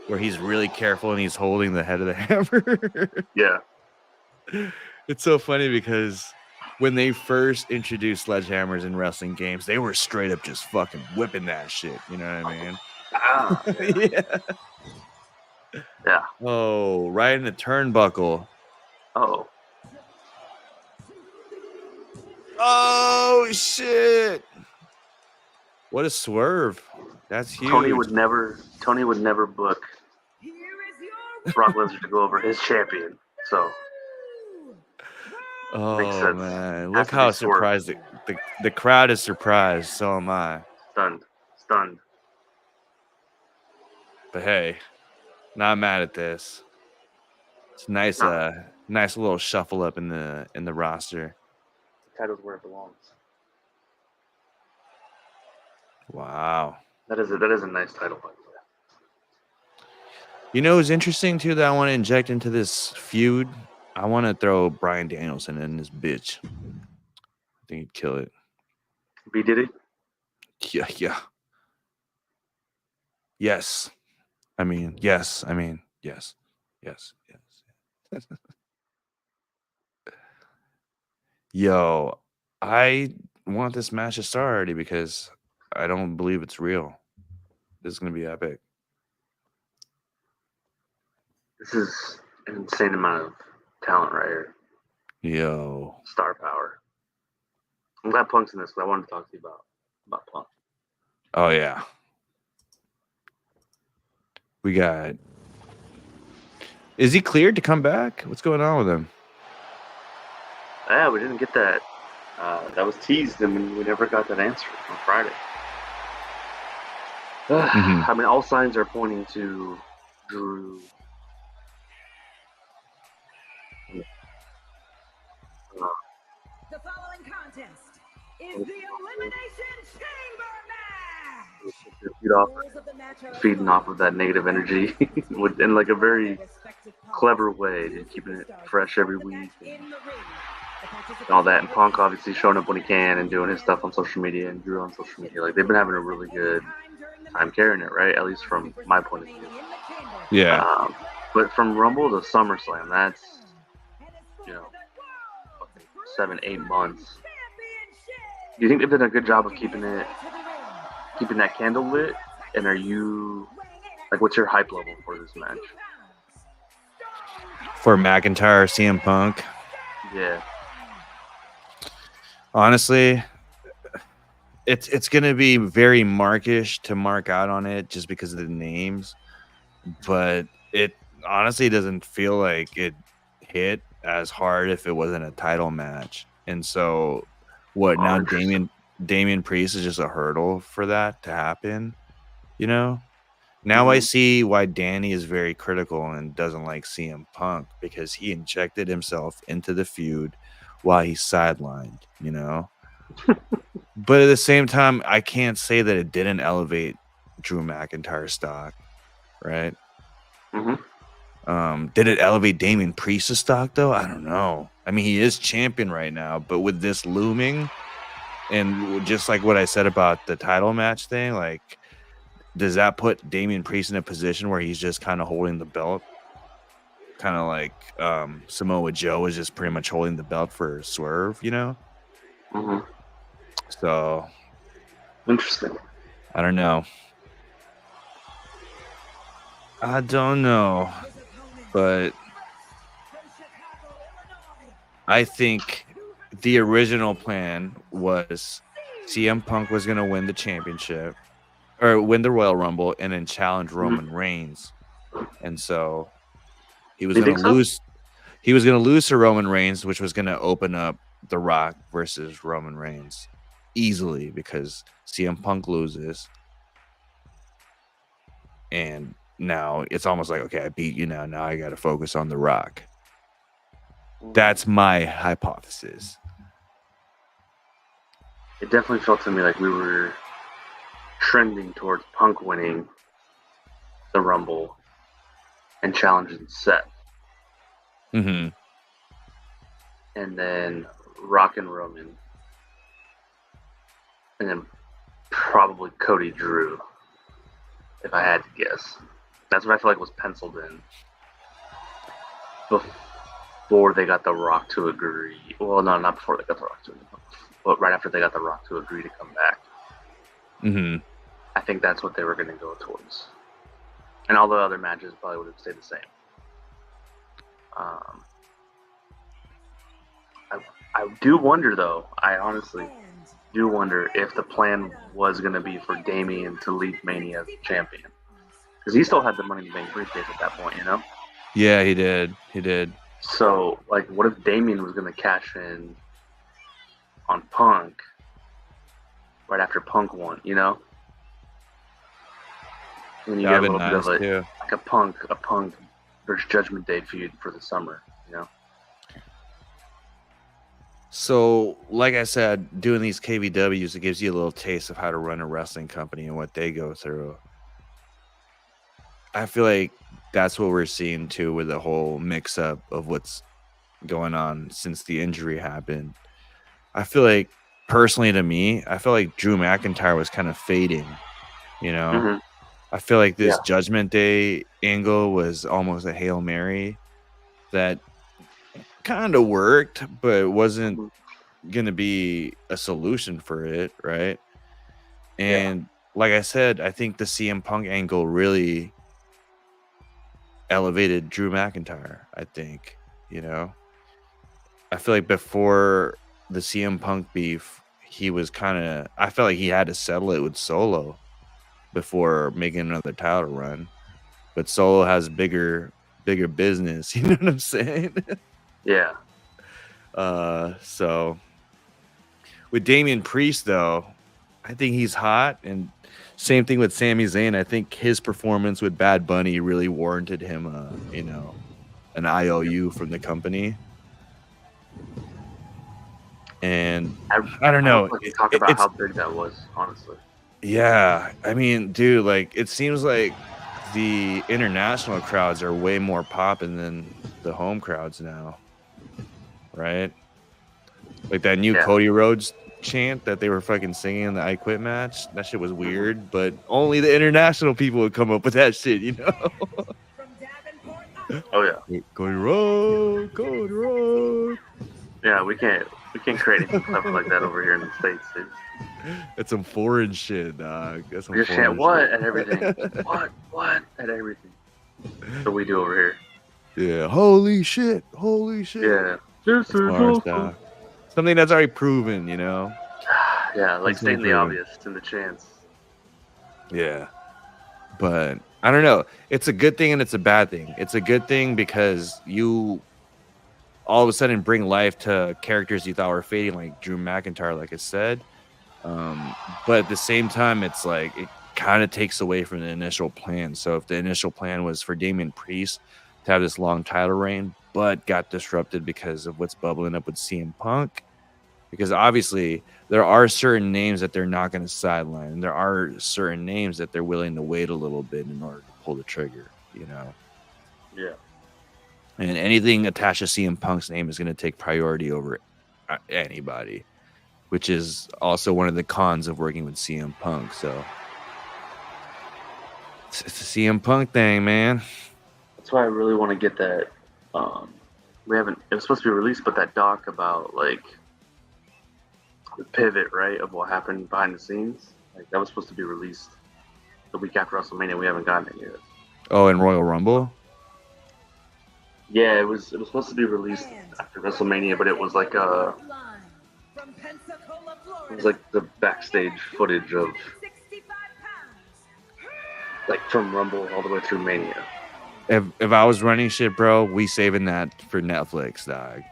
where he's really careful and he's holding the head of the hammer. Yeah. It's so funny because when they first introduced sledgehammers in wrestling games, they were straight up just fucking whipping that shit. You know what I mean? Ah, Yeah. Yeah. Oh, right in the turnbuckle. Oh. Oh shit! What a swerve! That's huge. Tony would never book Brock Lesnar to go over his champion. So. Oh man, look how surprised the crowd is surprised. So am I. Stunned. But hey, not mad at this. It's nice, nice little shuffle up in the roster. The title's where it belongs. Wow. That is a nice title, by the way. You know, it's interesting too that I want to inject into this feud. I want to throw Bryan Danielson in this bitch. I think he'd kill it. B Diddy? Yeah. Yes. I mean, yes. Yo, I want this match to start already because I don't believe it's real. This is going to be epic. This is an insane amount of talent right here. Yo. Star power. I'm glad Punk's in this because I wanted to talk to you about Punk. Oh, yeah. We got... Is he cleared to come back? What's going on with him? Yeah, we didn't get that. That was teased, and we never got that answer on Friday. I mean, all signs are pointing to Drew. The following contest is the Elimination Chamber match. Feeding off of that negative energy in like a very clever way, and keeping it fresh every week and all that. And Punk obviously showing up when he can and doing his stuff on social media, and Drew on social media. Like, they've been having a really good time carrying it, right? At least from my point of view. Yeah. But from Rumble to SummerSlam, that's 7-8 months. Do you think they've done a good job of keeping that candle lit? And are you what's your hype level for this match? For McIntyre, CM Punk? Yeah. Honestly, it's gonna be very markish to mark out on it just because of the names, but it honestly doesn't feel like it hit as hard if it wasn't a title match. And so now Damian Priest is just a hurdle for that to happen, Now I see why Danny is very critical and doesn't like CM Punk, because he injected himself into the feud while he's sidelined, But at the same time, I can't say that it didn't elevate Drew McIntyre's stock, right? Did it elevate Damian Priest's stock, though? I don't know. I mean, he is champion right now, but with this looming, and just like what I said about the title match thing, like, does that put Damian Priest in a position where he's just kind of holding the belt? Kind of like Samoa Joe is just pretty much holding the belt for Swerve, So interesting. I don't know. But I think the original plan was CM Punk was going to win the championship or win the Royal Rumble and then challenge Roman Reigns. And so he was You going to think so? lose. He was going to lose to Roman Reigns, which was going to open up The Rock versus Roman Reigns easily because CM Punk loses. And now it's almost like, okay, I beat you now. Now I got to focus on The Rock. That's my hypothesis. It definitely felt to me like we were trending towards Punk winning the Rumble and challenging Seth. Mm-hmm. And then Rock and Roman. And then probably Cody Drew, if I had to guess. That's what I feel like was penciled in before they got The Rock to agree. Well, no, not before they got The Rock to agree, but right after they got The Rock to agree to come back. Mm-hmm. I think that's what they were going to go towards. And all the other matches probably would have stayed the same. I do wonder, though, I honestly do wonder if the plan was going to be for Damian to leave Mania as champion. Because he still had the Money in the Bank briefcase at that point, you know? Yeah, he did. He did. So, like, what if Damian was going to cash in on Punk right after Punk won, you know? And you get a little bit of like a Punk versus Judgment Day feud for the summer, you know? So, like I said, doing these KVWs, it gives you a little taste of how to run a wrestling company and what they go through. I feel like that's what we're seeing too with the whole mix-up of what's going on since the injury happened. I feel like, personally to me, I feel like Drew McIntyre was kind of fading, you know? Mm-hmm. I feel like this Judgment Day angle was almost a Hail Mary that kind of worked, but it wasn't going to be a solution for it, right? And like I said, I think the CM Punk angle really elevated Drew McIntyre, I think, you know? I feel like before the CM Punk beef, he was kind of, I felt like he had to settle it with Solo before making another title run. But Solo has bigger business, you know what I'm saying? Yeah. So with Damian Priest, though, I think he's hot, and same thing with Sami Zayn. I think his performance with Bad Bunny really warranted him, you know, an IOU from the company. And I don't know. Talk about how big that was, honestly. Yeah, I mean, dude, like it seems like the international crowds are way more popping than the home crowds now, right? Like that new Cody Rhodes chant that they were fucking singing in the I Quit match. That shit was weird, but only the international people would come up with that shit, you know? Oh yeah, Cody Rhodes. Yeah, we can't create anything clever like that over here in the States, dude. That's some foreign shit, dog. That's some just foreign chant what shit. At everything. what at everything. That's what we do over here. Yeah, holy shit. Yeah, this is awesome. Something that's already proven, you know. Yeah, like stating the obvious in the chants. Yeah, but I don't know. It's a good thing and it's a bad thing. It's a good thing because you all of a sudden bring life to characters you thought were fading, like Drew McIntyre, like I said. But at the same time, it's like it kind of takes away from the initial plan. So if the initial plan was for Damian Priest to have this long title reign, but got disrupted because of what's bubbling up with CM Punk, because obviously there are certain names that they're not going to sideline, and there are certain names that they're willing to wait a little bit in order to pull the trigger, you know? Yeah. And anything attached to CM Punk's name is going to take priority over anybody, which is also one of the cons of working with CM Punk. So it's a CM Punk thing, man. That's why I really want to get that. It was supposed to be released, but that doc about like the pivot, right, of what happened behind the scenes, like that was supposed to be released the week after WrestleMania. We haven't gotten it yet. Oh, in Royal Rumble? Yeah, it was supposed to be released after WrestleMania, but it was like From Pensacola, it was Florida, like the backstage footage of 65 pounds. like from Rumble all the way through Mania. If I was running shit, bro, we saving that for Netflix, dog.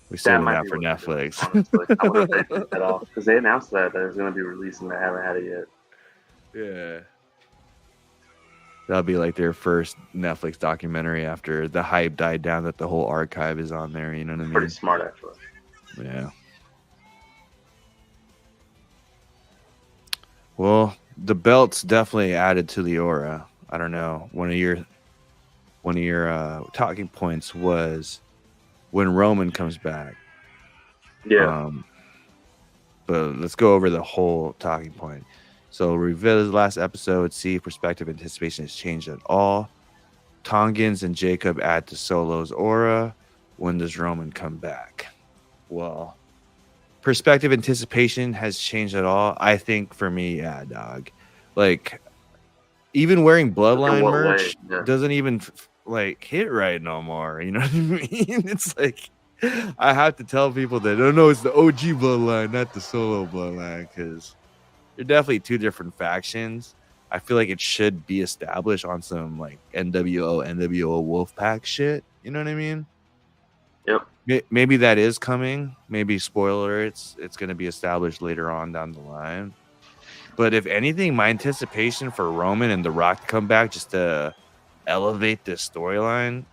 We That saving might that be for what they're doing, Netflix. honestly. I would have edited that off because they announced that it was going to be released and they haven't had it yet. Yeah. That'll be like their first Netflix documentary after the hype died down that the whole archive is on there. You know what I mean? Pretty smart, actually. Yeah. Well, the belt's definitely added to the aura. I don't know. One of your talking points was when Roman comes back. Yeah. But let's go over the whole talking point. So revisit the last episode, see if perspective anticipation has changed at all. Tongans and Jacob add to Solo's aura. When does Roman come back? Well, perspective anticipation has changed at all. I think for me, yeah, dog. Like even wearing In bloodline what merch way? Yeah. doesn't even like hit right no more. You know what I mean? It's like I have to tell people that no, it's the OG bloodline, not the Solo bloodline, because they're definitely two different factions. I feel like it should be established on some like NWO Wolfpack shit. You know what I mean? Yep. Maybe that is coming. Maybe spoiler, it's going to be established later on down the line. But if anything, my anticipation for Roman and The Rock to come back just to elevate this storyline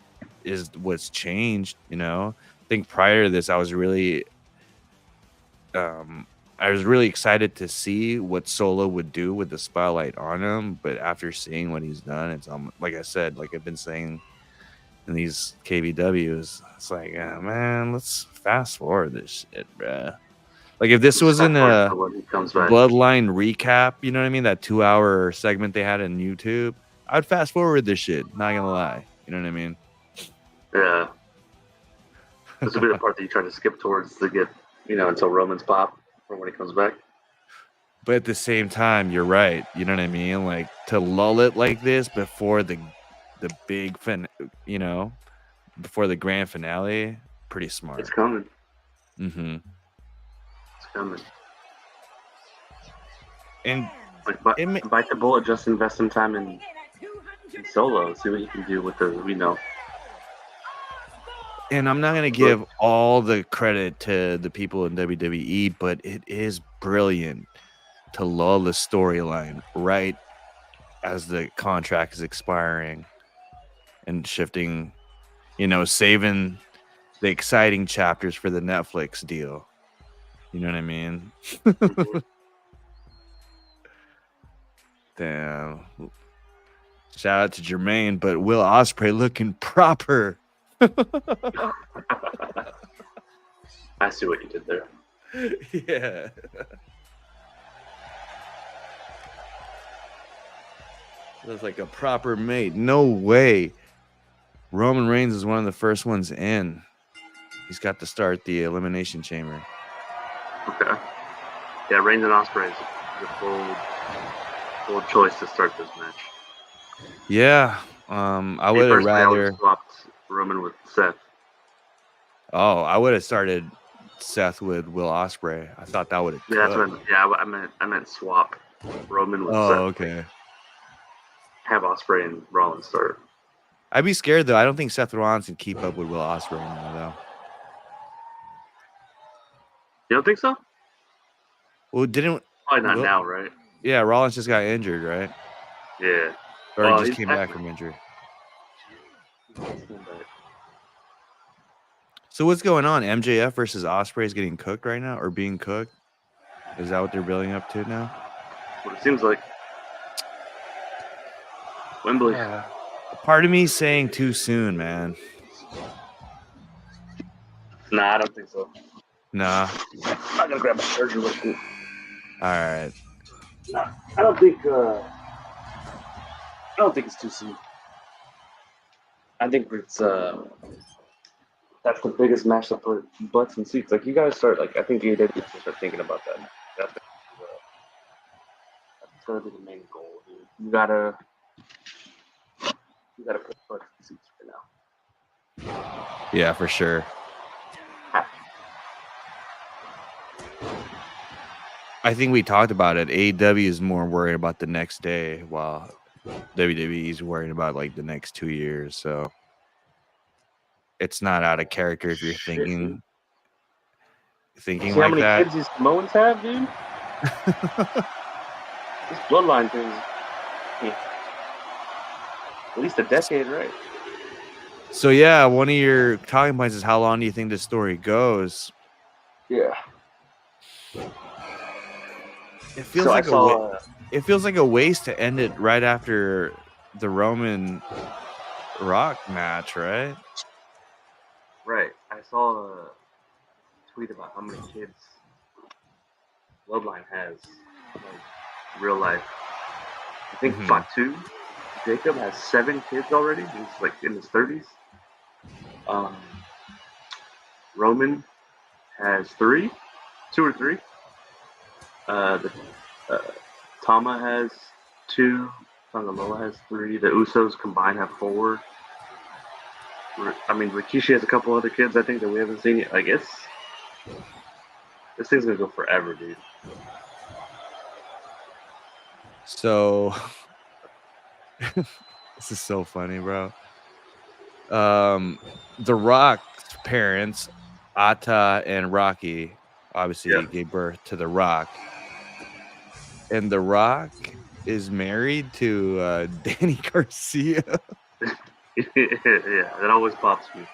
is what's changed. You know, I think prior to this, I was really excited to see what Solo would do with the spotlight on him. But after seeing what he's done, it's like I said, like I've been saying in these KVWs, it's like, oh, man, let's fast forward this shit, bruh. Like if this was in a When he comes back. Bloodline recap, you know what I mean? That 2-hour segment they had in YouTube, I'd fast forward this shit. Not gonna lie, you know what I mean? Yeah. This would be the part that you try to skip towards to get, until Roman's pop or when he comes back. But at the same time, you're right. You know what I mean? Like to lull it like this before the big before the grand finale, pretty smart. It's coming. Mm-hmm. It's coming. And bite the bullet, just invest some time in Solo. See what you can do with the, And I'm not going to give all the credit to the people in WWE, but it is brilliant to lull the storyline right as the contract is expiring and shifting, saving the exciting chapters for the Netflix deal. You know what I mean? Damn. Shout out to Jermaine, but Will Ospreay looking proper. I see what you did there. Yeah. Looks like a proper mate. No way. Roman Reigns is one of the first ones in. He's got to start the Elimination Chamber. Okay. Yeah, Reigns and Ospreay is a bold choice to start this match. Yeah. I would have rather swapped Roman with Seth. Oh, I would have started Seth with Will Ospreay. I thought that would have. Yeah, that's what. Yeah, I meant swap Roman with Seth. Oh, okay. Have Ospreay and Rollins start. I'd be scared though. I don't think Seth Rollins can keep up with Will Ospreay now, though. You don't think so? Well, didn't probably not now, right? Yeah, Rollins just got injured, right? Yeah. Or he just came back from injury. So what's going on? MJF versus Ospreay is getting cooked right now, or being cooked? Is that what they're building up to now? What it seems like. Wembley. Part of me saying too soon, man. Nah, I don't think so. Nah. I'm gonna grab my charger real quick. All right. Nah, I don't think it's too soon. I think it's that's the biggest match to put butts in seats. Like you guys start I think AEW should start thinking about that. That's gonna be the main goal, dude. You gotta put butts in seats for now. Yeah, for sure. I think we talked about it. AEW is more worried about the next day, while WWE is worried about like the next 2 years. So it's not out of character if you're Shit, dude. thinking See how like many that. kids these Samoans have, dude? This bloodline thing is at least a decade, right? So yeah, one of your talking points is how long do you think this story goes? Yeah. It feels So I like saw. it feels like a waste to end it right after the Roman Rock match, right? Right. I saw a tweet about how many kids Bloodline has, like real life. I think Mhm. Fatu Jacob has 7 kids already. He's like in his 30s. Roman has 3, 2 or 3. The Tama has 2. Tangaloa has 3. The Usos combined have 4. I mean, Rikishi has a couple other kids, I think, that we haven't seen yet. I guess this thing's gonna go forever, dude. So this is so funny, bro. The Rock's parents, Ata and Rocky, obviously Yeah. gave birth to The Rock. And The Rock is married to Danny Garcia. Yeah, that always pops me.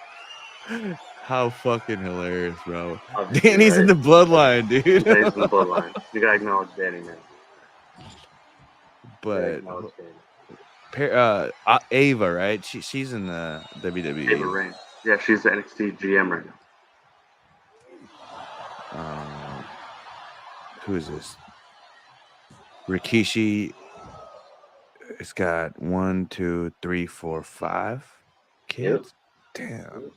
How fucking hilarious, bro. Obviously, Danny's in right? the bloodline, dude. Danny's in the bloodline. You gotta acknowledge Danny, man. You gotta But acknowledge Danny. Ava, right? She's in the Ava WWE. Rain. Yeah, she's the NXT GM right now. Who is this? Rikishi. It's got 1, 2, 3, 4, 5 kids. Damn.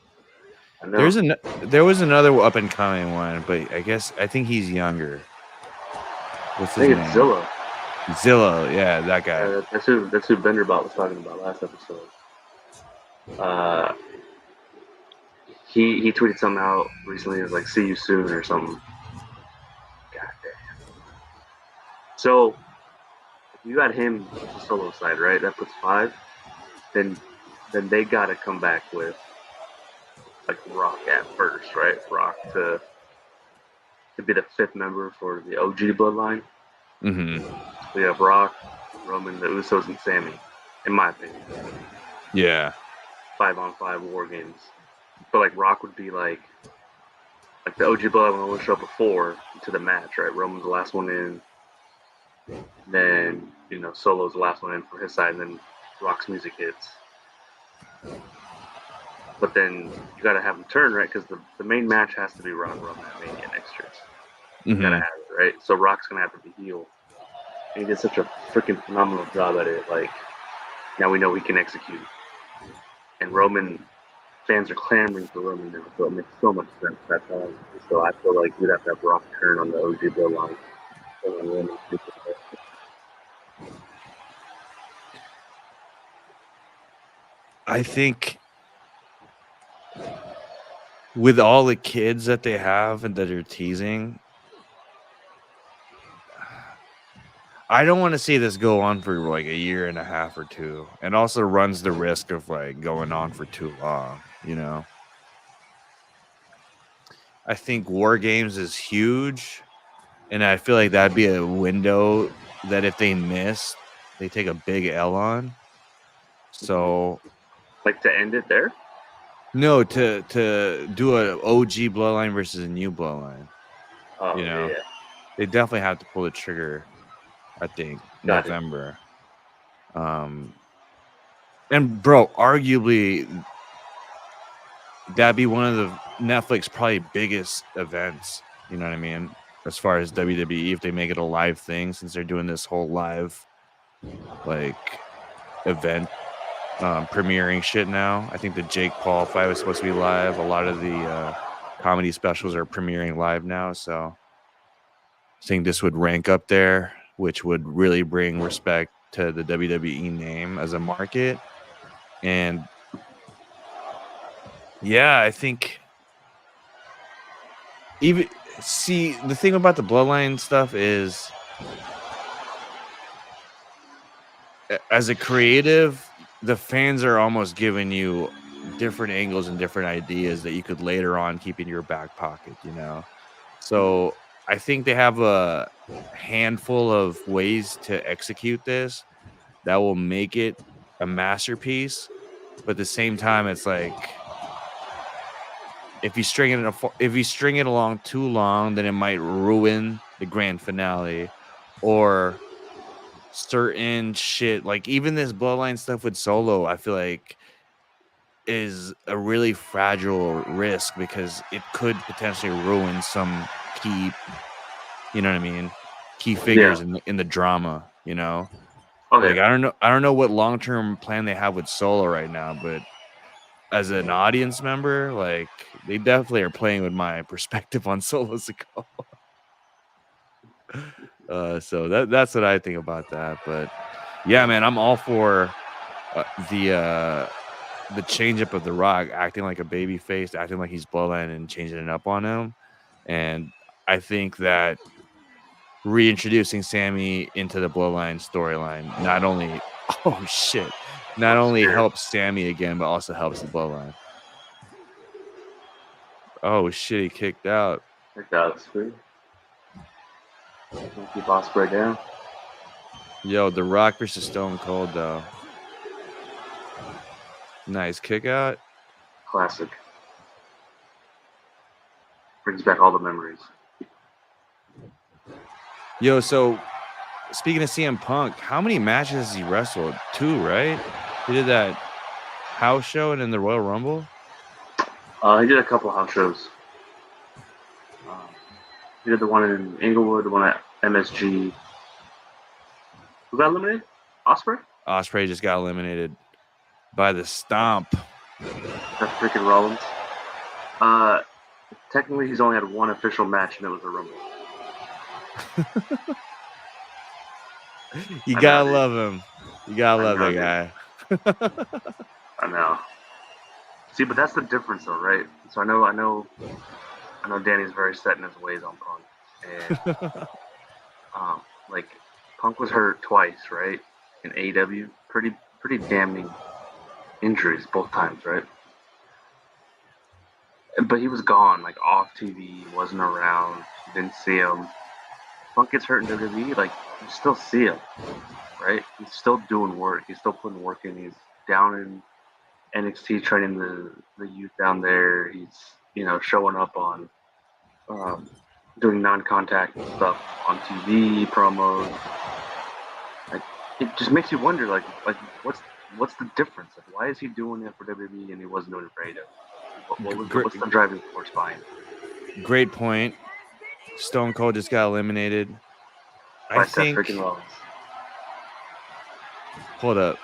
I know. There was another up and coming one, but I think he's younger. What's I his think name? it's Zilla. Zillow, yeah, that guy. That's who Benderbot was talking about last episode. He tweeted something out recently. It was like, "See you soon" or something. God damn. So if you got him as the solo side, right? That puts 5. Then they gotta come back with like Rock at first, right? Rock to be the 5th member for the OG bloodline. Mm-hmm. We have Rock, Roman, the Usos, and Sammy, in my opinion. Yeah. 5-on-5 war games. But like Rock would be like the OG bloodline will only show up before to the match, right? Roman's the last one in. Then, Solo's the last one in for his side, and then Rock's music hits. But then you gotta have them turn, right? Because the main match has to be Rock Roman at Mania next year. You gotta have it, right? So Rock's gonna have to be heel. And he did such a freaking phenomenal job at it. Like, now we know he can execute. And Roman fans are clamoring for Roman now, so it makes so much sense. That's all. So I feel like we'd have to have Rock turn on the OG bloodline. I think with all the kids that they have and that are teasing, I don't want to see this go on for like a year and a half or 2, and also runs the risk of like going on for too long, I think War Games is huge, and I feel like that'd be a window that if they miss, they take a big L on. So, like, to end it there? No, to do a OG bloodline versus a new bloodline. Oh, yeah. They definitely have to pull the trigger. I think Got November. And bro, arguably that'd be one of the Netflix probably biggest events. You know what I mean? As far as WWE, if they make it a live thing, since they're doing this whole live like event premiering shit now. I think the Jake Paul fight was supposed to be live. A lot of the comedy specials are premiering live now, so I think this would rank up there, which would really bring respect to the WWE name as a market. And Yeah, I think even see the thing about the bloodline stuff is as a creative, the fans are almost giving you different angles and different ideas that you could later on keep in your back pocket, you know? So I think they have a handful of ways to execute this that will make it a masterpiece. But at the same time, it's like if you string it along too long, then it might ruin the grand finale, or certain shit. Like even this bloodline stuff with Solo, I feel like is a really fragile risk because it could potentially ruin some key, you know what I mean, key figures Yeah. in the drama, you know? Okay. Like I don't know what long-term plan they have with Solo right now, but as an audience member, like they definitely are playing with my perspective on Solo's ago. So that's what I think about that. But yeah, man, I'm all for the change up of The Rock acting like a baby face, acting like he's bloodline and changing it up on him. And I think that reintroducing Sammy into the bloodline storyline not only oh shit, not I'm only scared. helps Sammy again, but also helps the bloodline. Oh shit, he kicked out. Like that's weird. Keep Osprey down. Yo, The Rock versus Stone Cold though. Nice kick out. Classic. Brings back all the memories. Yo, so speaking of CM Punk, how many matches has he wrestled? 2, right? He did that house show and then the Royal Rumble. He did a couple house shows. He did the one in Inglewood, the one at MSG. Who got eliminated? Osprey? Osprey just got eliminated by the stomp. That's freaking Rollins. Technically, he's only had one official match, and it was the Rumble. You I gotta know, love him. You gotta I love know, that guy. I know. See, but that's the difference, though, right? So I know Danny's very set in his ways on Punk, and like Punk was hurt twice, right? In AEW, pretty damning injuries both times, right? But he was gone, like off TV, wasn't around, didn't see him. Punk gets hurt in WWE, like you still see him, right? He's still doing work. He's still putting work in. He's down in NXT training the youth down there. He's showing up on doing non-contact stuff on TV promos. Like it just makes you wonder, like what's the difference? Like why is he doing it for WWE and he wasn't doing it for AEW? What's the driving force behind it? Great point. Stone Cold just got eliminated. I think. Freaking Rollins. Hold up.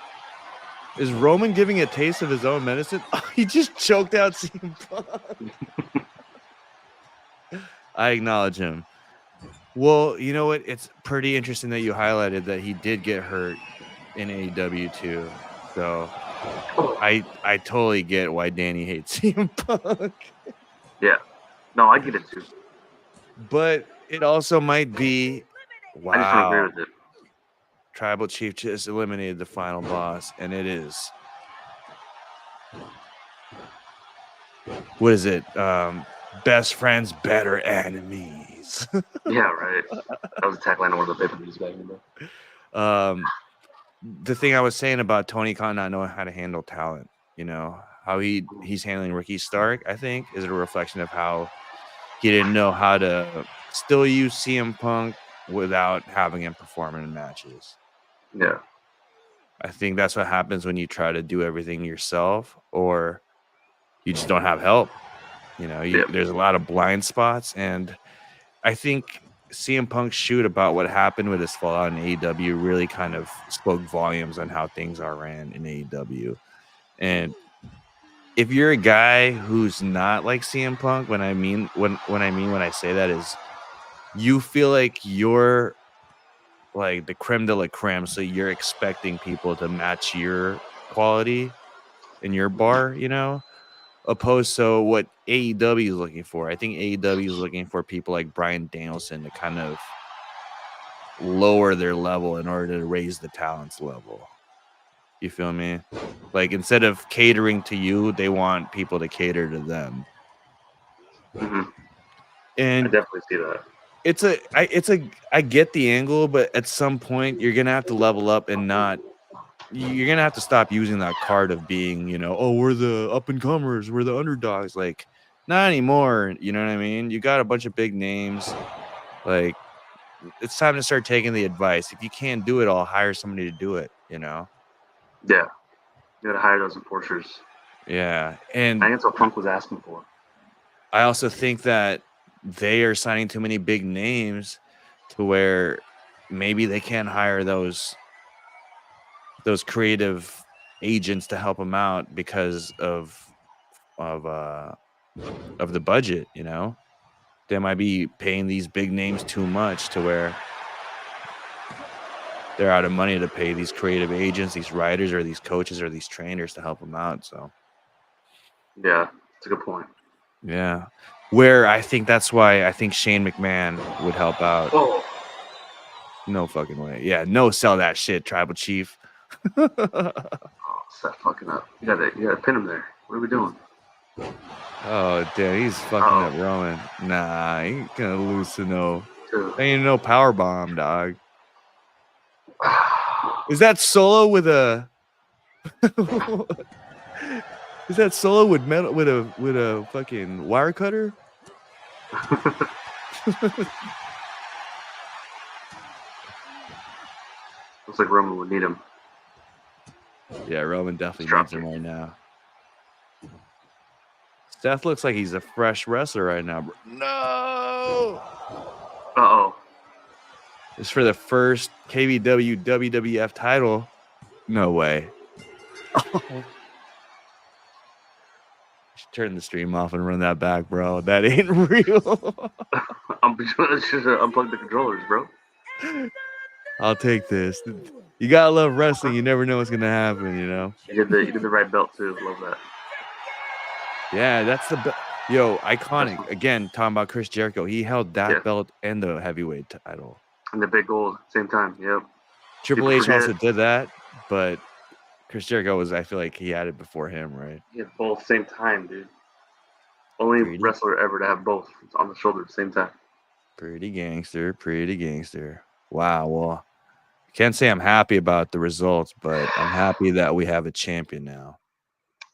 Is Roman giving a taste of his own medicine? Oh, he just choked out CM Punk. I acknowledge him. Well, you know what? It's pretty interesting that you highlighted that he did get hurt in AEW too. So I totally get why Danny hates CM Punk. Yeah. No, I get it too. But it also might be wow. I just don't agree with it. Tribal Chief just eliminated the final boss, and it is what is it? Best friends, better enemies. Yeah, right. That was a tagline on one of the pay-per-views back in the day. The thing I was saying about Tony Khan not knowing how to handle talent, you know, how he's handling Ricky Stark, I think, is a reflection of how he didn't know how to still use CM Punk without having him perform in matches. Yeah. I think that's what happens when you try to do everything yourself or you just don't have help. You know, there's a lot of blind spots. And I think CM Punk's shoot about what happened with his fallout in AEW really kind of spoke volumes on how things are ran in AEW. And if you're a guy who's not like CM Punk, when I say that is you feel like you're like the creme de la creme, so you're expecting people to match your quality in your bar, you know? opposed to what AEW is looking for. I think AEW is looking for people like Bryan Danielson to kind of lower their level in order to raise the talent's level. You feel me? Like instead of catering to you, they want people to cater to them. Mm-hmm. And I definitely see that. I get the angle, but at some point you're gonna have to level up and not. You're gonna have to stop using that card of being, you know, oh, we're the up and comers, we're the underdogs. Like, not anymore. You know what I mean? You got a bunch of big names. Like, it's time to start taking the advice. If you can't do it, I'll hire somebody to do it. You know? Yeah, you gotta hire those enforcers. Yeah, I and think that's what Punk was asking for. I also think that they are signing too many big names to where maybe they can't hire those creative agents to help them out because of the budget. You know, they might be paying these big names too much to where they're out of money to pay these creative agents, these writers, or these coaches, or these trainers to help them out. So Yeah, that's a good point. yeah, where I think that's why I think Shane McMahon would help out. Oh, No fucking way. Yeah, no, sell that shit, Tribal Chief. stop fucking up. You gotta pin him there. What are we doing? Oh damn, he's fucking up Roman. Nah, he ain't gonna lose to no. Dude. Ain't no power bomb, dog. Is that Solo with a? Is that Solo with metal with a fucking wire cutter? Looks like Roman would need him. Yeah, Roman definitely needs him right now. Seth looks like he's a fresh wrestler right now, bro. No. Uh-oh. It's for the first KVW WWF title. No way. Should turn the stream off and run that back, bro. That ain't real. I'm just unplug the controllers, bro. I'll take this. You gotta love wrestling. You never know what's gonna happen, you know. You did the right belt too. Love that. Yeah, that's the yo iconic. Again, talking about Chris Jericho, he held that belt and the heavyweight title. And the big gold, same time. Yep. Triple H also did that, but Chris Jericho was. I feel like he had it before him, right? He had both same time, dude. Only wrestler ever to have both on the shoulder at the same time. Pretty gangster, pretty gangster. Wow. Well, I can't say I'm happy about the results, but I'm happy that we have a champion now.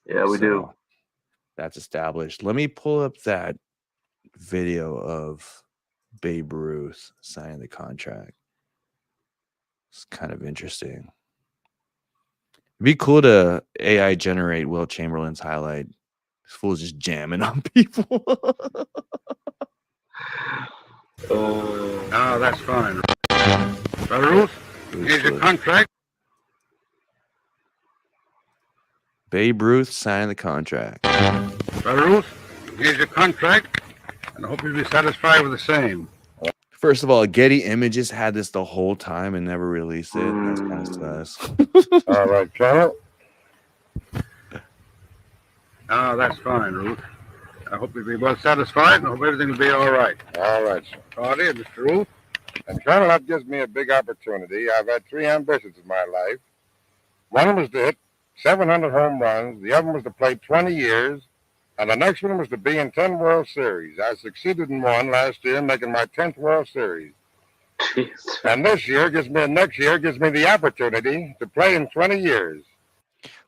Yeah, we do. That's established. Let me pull up that video of Babe Ruth signing the contract. It's kind of interesting. It'd be cool to AI generate Will Chamberlain's highlight. This fool's just jamming on people. Oh, that's fine. Brother Ruth, here's your contract. Babe Ruth signing the contract. Brother Ruth, here's your contract, and I hope you'll be satisfied with the same. First of all, Getty Images had this the whole time and never released it. That's kind of sus. All right, Carol. Oh, that's fine, Ruth. I hope you'll be well satisfied, and I hope everything will be all right. All right, sir. Claudia, Mr. Ruth. And Colonel, that gives me a big opportunity. I've had 3 ambitions in my life. One was to hit 700 home runs. The other was to play 20 years. And the next one was to be in 10 World Series. I succeeded in one last year, making my 10th World Series. Jeez. And next year gives me the opportunity to play in 20 years.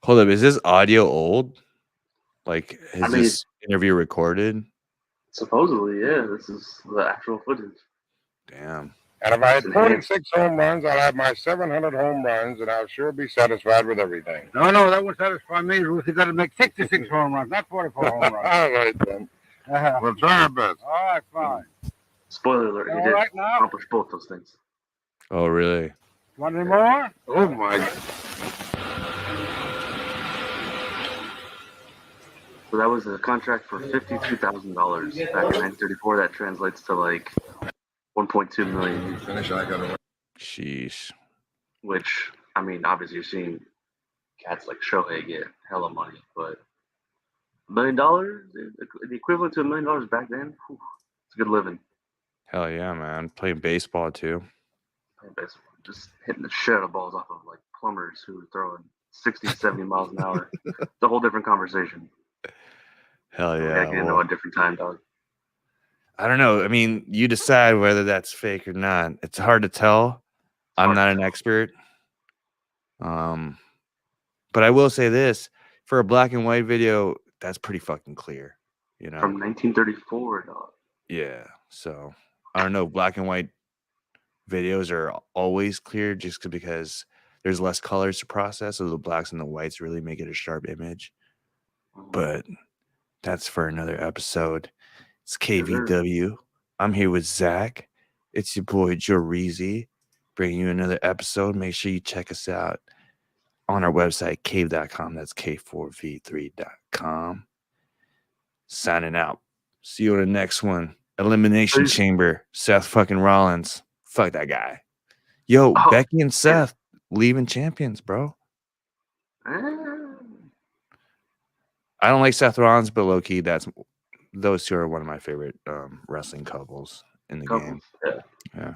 Hold up, is this audio old? Like, is this interview recorded? Supposedly, yeah. This is the actual footage. Damn. And if I had 46 home runs, I'll have my 700 home runs, and I'll sure be satisfied with everything. No, that won't satisfy me, Ruth. You got to make 66 home runs, not 44 home runs. All right, then. We'll try our best. All right, fine. Spoiler alert, he did accomplish both those things. Oh, really? Want any more? Oh, my. So that was a contract for $52,000 back in 1934. That translates to like 1.2 million. Finish, I gotta. Sheesh. Which, I mean, obviously you're seeing cats like Shohei get hella money, but $1 million, the equivalent to $1 million back then. Whew, it's good living. Hell yeah, man. Playing baseball too. Playing baseball, just hitting the shit out of balls off of like plumbers who were throwing 60, 70 miles an hour. It's a whole different conversation. Hell We yeah. gotta get into Well, a different time, dog. I don't know. I mean, you decide whether that's fake or not. It's hard to tell. I'm hard not to an tell. expert. But I will say this, for a black and white video, that's pretty fucking clear, you know? From 1934, dog. Yeah. So I don't know. Black and white videos are always clear just because there's less colors to process. So the blacks and the whites really make it a sharp image. But that's for another episode. It's KVW. I'm here with Zach. It's your boy Joe Reezy, bringing you another episode. Make sure you check us out on our website, cave.com. That's K4V3.com. Signing out. See you on the next one. Elimination Peace. Chamber. Seth fucking Rollins. Fuck that guy. Yo, Oh, Becky and Seth leaving champions, bro. I don't like Seth Rollins, but low key, those two are one of my favorite wrestling couples in the game. Yeah. Yeah.